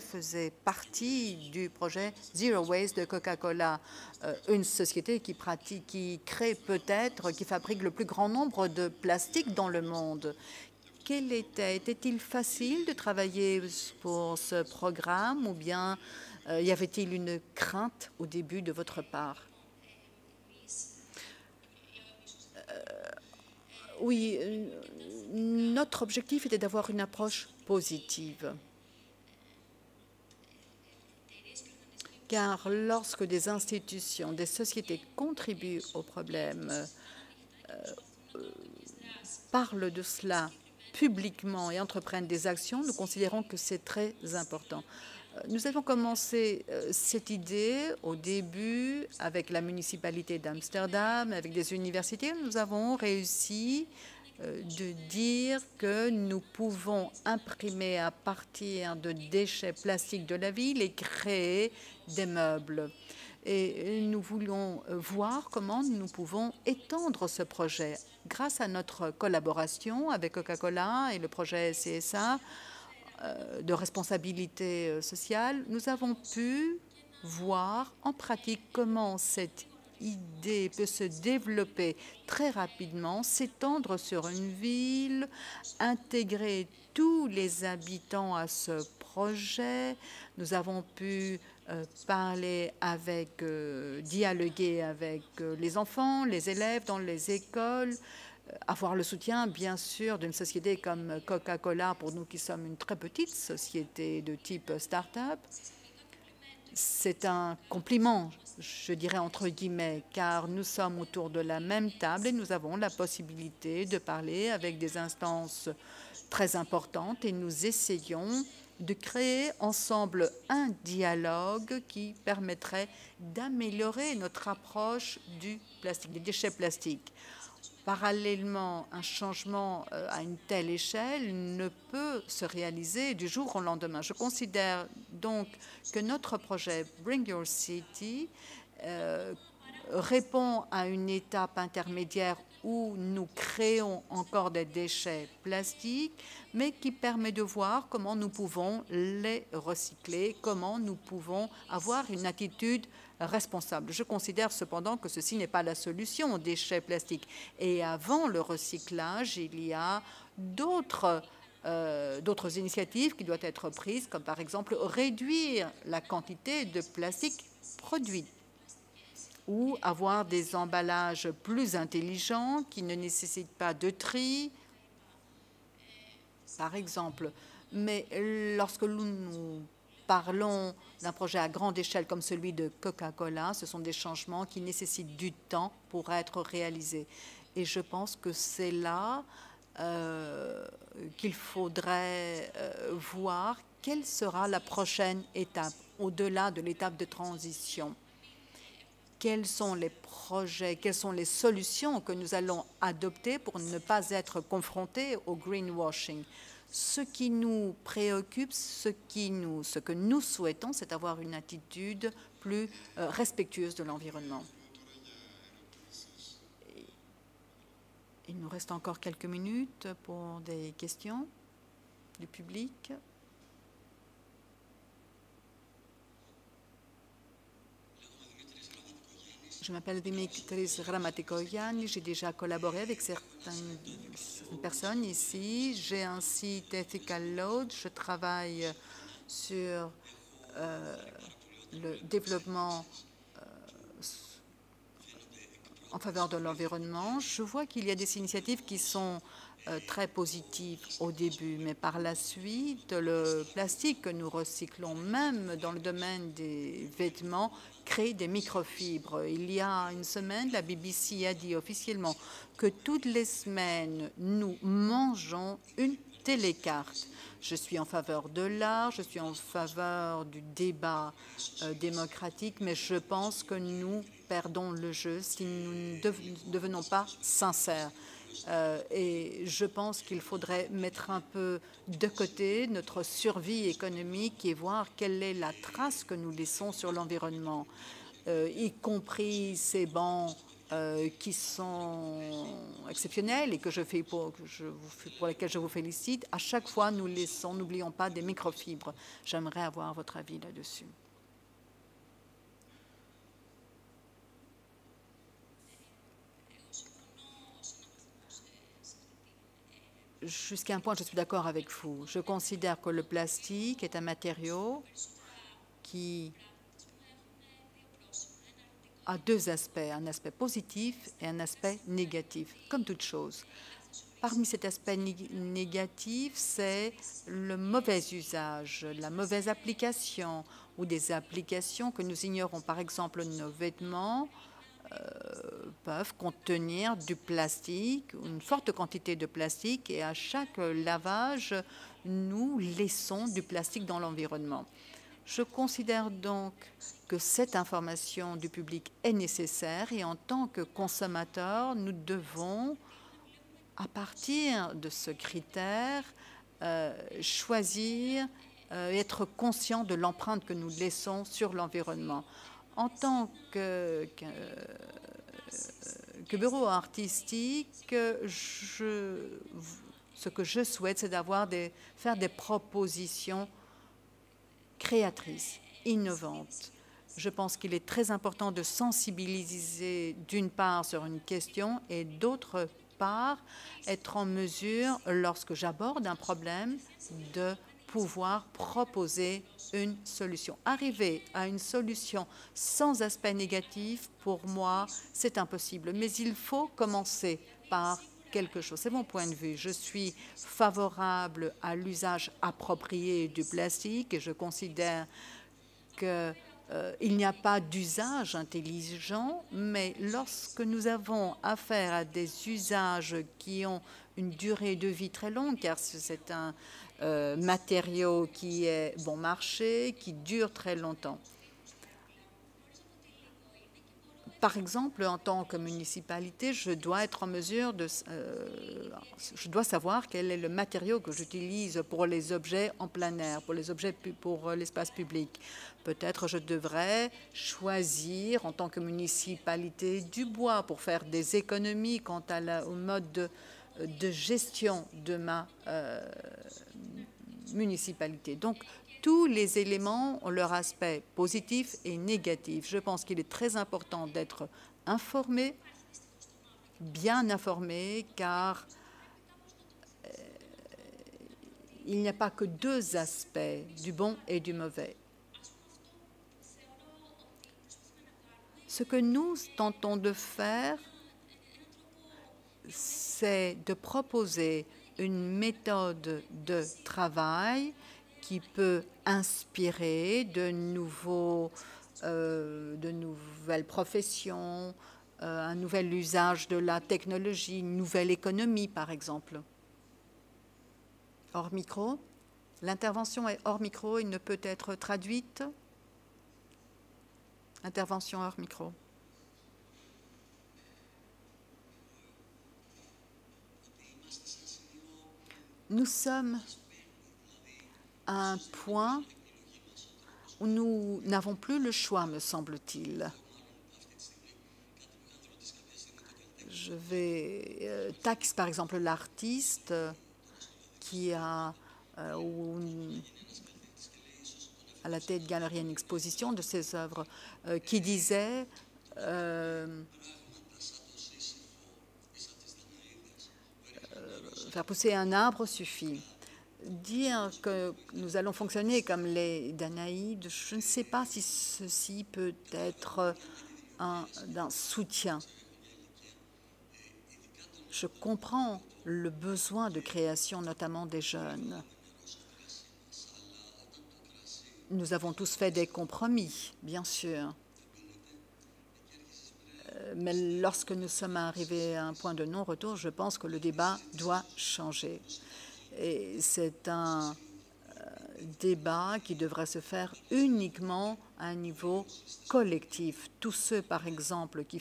faisait partie du projet Zero Waste de Coca-Cola, une société qui crée peut-être, qui fabrique le plus grand nombre de plastiques dans le monde. Était-il facile de travailler pour ce programme ou bien y avait-il une crainte au début de votre part? Oui, notre objectif était d'avoir une approche positive. car lorsque des institutions, des sociétés contribuent au problème, parlent de cela publiquement et entreprennent des actions, nous considérons que c'est très important. Nous avons commencé cette idée au début avec la municipalité d'Amsterdam, avec des universités. Nous avons réussi de dire que nous pouvons imprimer à partir de déchets plastiques de la ville et créer des meubles. Et nous voulons voir comment nous pouvons étendre ce projet. Grâce à notre collaboration avec Coca-Cola et le projet CSA de responsabilité sociale, nous avons pu voir en pratique comment cette idée peut se développer très rapidement, s'étendre sur une ville, intégrer tous les habitants à ce projet. Nous avons pu parler avec, dialoguer avec les enfants, les élèves dans les écoles, avoir le soutien, bien sûr, d'une société comme Coca-Cola, pour nous qui sommes une très petite société de type start-up. C'est un compliment, je dirais entre guillemets, car nous sommes autour de la même table et nous avons la possibilité de parler avec des instances très importantes et nous essayons de créer ensemble un dialogue qui permettrait d'améliorer notre approche du plastique, des déchets plastiques. Parallèlement, un changement à une telle échelle ne peut se réaliser du jour au lendemain. Je considère donc que notre projet Bring Your City répond à une étape intermédiaire où nous créons encore des déchets plastiques, mais qui permet de voir comment nous pouvons les recycler, comment nous pouvons avoir une attitude responsable. Je considère cependant que ceci n'est pas la solution aux déchets plastiques. Et avant le recyclage, il y a d'autres initiatives qui doivent être prises, comme par exemple réduire la quantité de plastique produit ou avoir des emballages plus intelligents qui ne nécessitent pas de tri, par exemple. Mais lorsque nous parlons d'un projet à grande échelle comme celui de Coca-Cola, ce sont des changements qui nécessitent du temps pour être réalisés. Et je pense que c'est là qu'il faudrait voir quelle sera la prochaine étape, au-delà de l'étape de transition. Quels sont les projets, quelles sont les solutions que nous allons adopter pour ne pas être confrontés au greenwashing. Ce qui nous préoccupe, ce que nous souhaitons, c'est avoir une attitude plus respectueuse de l'environnement. Il nous reste encore quelques minutes pour des questions du public. Je m'appelle Dimitris Grammatikoyan. J'ai déjà collaboré avec certaines personnes ici. J'ai un site Ethical Load. Je travaille sur le développement en faveur de l'environnement. Je vois qu'il y a des initiatives qui sont très positives au début, mais par la suite, le plastique que nous recyclons, même dans le domaine des vêtements, crée des microfibres. Il y a une semaine, la BBC a dit officiellement que toutes les semaines, nous mangeons une télécarte. Je suis en faveur de l'art, je suis en faveur du débat démocratique, mais je pense que nous perdons le jeu si nous ne devenons pas sincères. Et je pense qu'il faudrait mettre un peu de côté notre survie économique et voir quelle est la trace que nous laissons sur l'environnement, y compris ces bancs qui sont exceptionnels et que je fais pour lesquels je vous félicite. À chaque fois, nous laissons, n'oublions pas, des microfibres. J'aimerais avoir votre avis là-dessus. Jusqu'à un point, je suis d'accord avec vous. Je considère que le plastique est un matériau qui a deux aspects, un aspect positif et un aspect négatif, comme toute chose. Parmi cet aspect négatif, c'est le mauvais usage, la mauvaise application ou des applications que nous ignorons. Par exemple, nos vêtements peuvent contenir du plastique, une forte quantité de plastique, et à chaque lavage, nous laissons du plastique dans l'environnement. Je considère donc que cette information du public est nécessaire et en tant que consommateurs, nous devons, à partir de ce critère, choisir et être conscients de l'empreinte que nous laissons sur l'environnement. En tant que bureau artistique, ce que je souhaite, c'est faire des propositions créatrices, innovantes. Je pense qu'il est très important de sensibiliser d'une part sur une question et d'autre part être en mesure, lorsque j'aborde un problème, de pouvoir proposer une solution. Arriver à une solution sans aspect négatif, pour moi, c'est impossible. Mais il faut commencer par quelque chose. C'est mon point de vue. Je suis favorable à l'usage approprié du plastique et je considère qu'il n'y a pas d'usage intelligent, mais lorsque nous avons affaire à des usages qui ont une durée de vie très longue, car c'est un matériau qui est bon marché, qui dure très longtemps. Par exemple, en tant que municipalité, je dois être en mesure je dois savoir quel est le matériau que j'utilise pour les objets en plein air, pour l'espace public. Peut-être je devrais choisir, en tant que municipalité, du bois pour faire des économies quant au mode de gestion de ma municipalité. Donc, tous les éléments ont leur aspect positif et négatif. Je pense qu'il est très important d'être informé, bien informé, car il n'y a pas que deux aspects, du bon et du mauvais. Ce que nous tentons de faire, c'est de proposer une méthode de travail qui peut inspirer de nouvelles professions, un nouvel usage de la technologie, une nouvelle économie, par exemple. Hors micro. L'intervention est hors micro et ne peut être traduite. Intervention hors micro. Nous sommes à un point où nous n'avons plus le choix, me semble-t-il. Taxe, par exemple, l'artiste qui a à la Tate Gallery une exposition de ses œuvres qui disait faire pousser un arbre suffit. Dire que nous allons fonctionner comme les Danaïdes, je ne sais pas si ceci peut être d'un soutien. Je comprends le besoin de création, notamment des jeunes. Nous avons tous fait des compromis, bien sûr. Mais lorsque nous sommes arrivés à un point de non-retour, je pense que le débat doit changer. Et c'est un débat qui devrait se faire uniquement à un niveau collectif. Tous ceux, par exemple, qui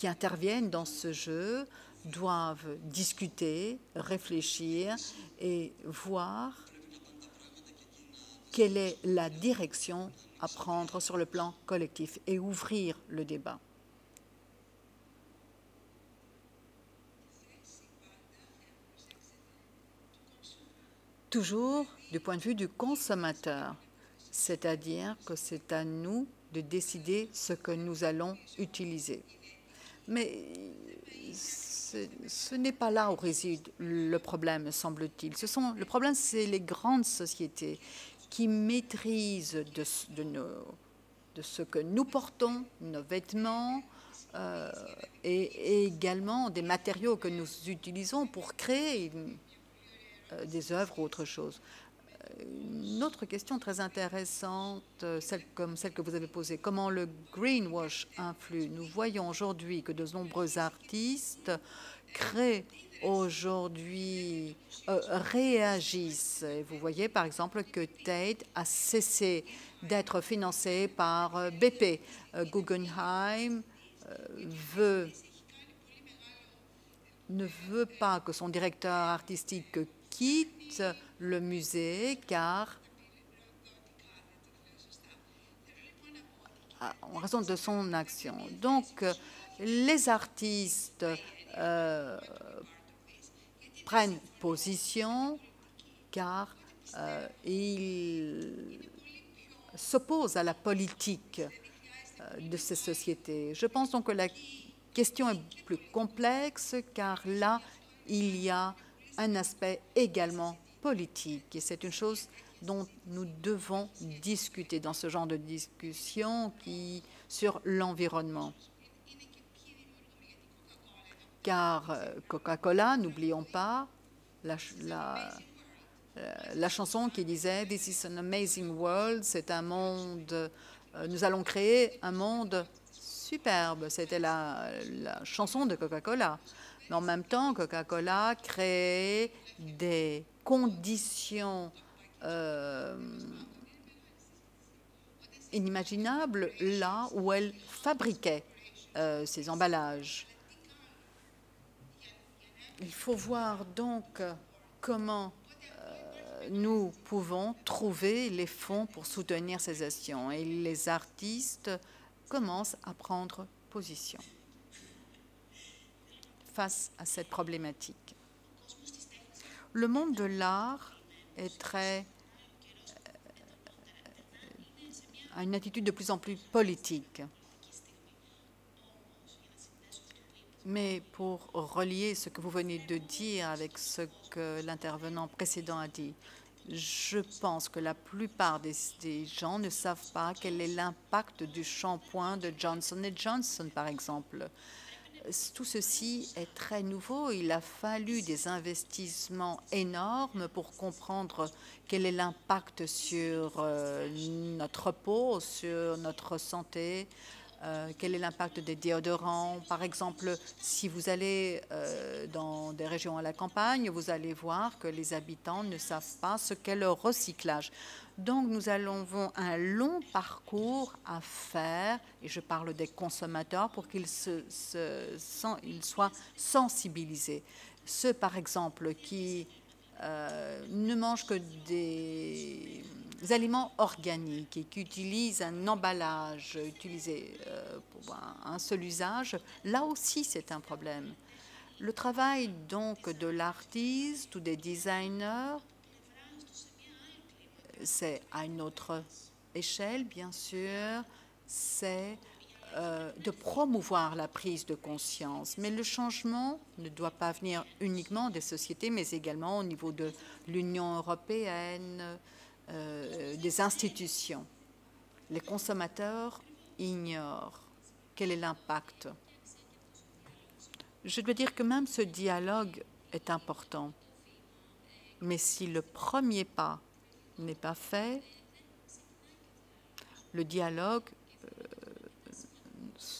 interviennent dans ce jeu doivent discuter, réfléchir et voir quelle est la direction à prendre sur le plan collectif et ouvrir le débat. Toujours du point de vue du consommateur, c'est-à-dire que c'est à nous de décider ce que nous allons utiliser. Mais ce n'est pas là où réside le problème, semble-t-il. Le problème, c'est les grandes sociétés qui maîtrisent de ce que nous portons, nos vêtements, et également des matériaux que nous utilisons pour créer des œuvres ou autre chose. Une autre question très intéressante, comme celle que vous avez posée, comment le greenwash influe? Nous voyons aujourd'hui que de nombreux artistes créent aujourd'hui, réagissent. Et vous voyez par exemple que Tate a cessé d'être financé par BP. Guggenheim ne veut pas que son directeur artistique quitte le musée car, en raison de son action. Donc, les artistes prennent position car ils s'opposent à la politique de ces sociétés. Je pense donc que la question est plus complexe car là, il y a un aspect également politique et c'est une chose dont nous devons discuter dans ce genre de discussion sur l'environnement. Car Coca-Cola, n'oublions pas la chanson qui disait « This is an amazing world », c'est un monde, nous allons créer un monde superbe. C'était la chanson de Coca-Cola. Mais en même temps, Coca-Cola crée des conditions inimaginables là où elle fabriquait ses emballages. Il faut voir donc comment nous pouvons trouver les fonds pour soutenir ces actions. Et les artistes commencent à prendre position face à cette problématique. Le monde de l'art a une attitude de plus en plus politique. Mais pour relier ce que vous venez de dire avec ce que l'intervenant précédent a dit, je pense que la plupart des gens ne savent pas quel est l'impact du shampoing de Johnson & Johnson, par exemple. Tout ceci est très nouveau. Il a fallu des investissements énormes pour comprendre quel est l'impact sur notre peau, sur notre santé, quel est l'impact des déodorants. Par exemple, si vous allez dans des régions à la campagne, vous allez voir que les habitants ne savent pas ce qu'est le recyclage. Donc, nous avons un long parcours à faire, et je parle des consommateurs, pour qu'ils soient sensibilisés. Ceux, par exemple, qui ne mangent que des aliments organiques et qui utilisent un emballage utilisé pour un seul usage, là aussi, c'est un problème. Le travail, donc, de l'artiste ou des designers, c'est à une autre échelle, bien sûr, c'est de promouvoir la prise de conscience. Mais le changement ne doit pas venir uniquement des sociétés, mais également au niveau de l'Union européenne, des institutions. Les consommateurs ignorent quel est l'impact. Je dois dire que même ce dialogue est important. Mais si le premier pas n'est pas fait, le dialogue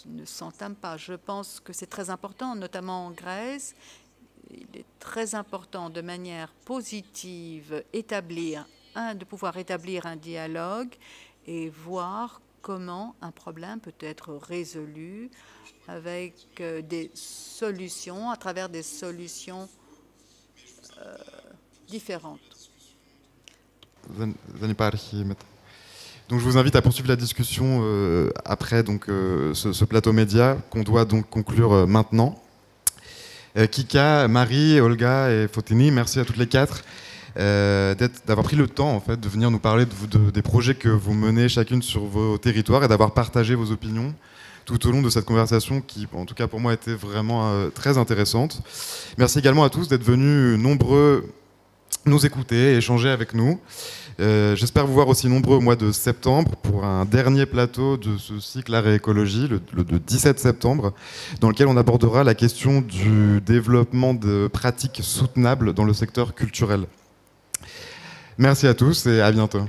ne s'entame pas. Je pense que c'est très important, notamment en Grèce. Il est très important de manière positive de pouvoir établir un dialogue et voir comment un problème peut être résolu avec des solutions, à travers des solutions différentes. Donc je vous invite à poursuivre la discussion après donc, ce plateau média qu'on doit donc conclure maintenant. Kika, Marie, Olga et Fotini, merci à toutes les quatre d'avoir pris le temps en fait, de venir nous parler des projets que vous menez chacune sur vos territoires et d'avoir partagé vos opinions tout au long de cette conversation qui, en tout cas pour moi, était vraiment très intéressante. Merci également à tous d'être venus nombreux nous écouter et échanger avec nous. J'espère vous voir aussi nombreux au mois de septembre pour un dernier plateau de ce cycle Art et Écologie, le 17 septembre, dans lequel on abordera la question du développement de pratiques soutenables dans le secteur culturel. Merci à tous et à bientôt.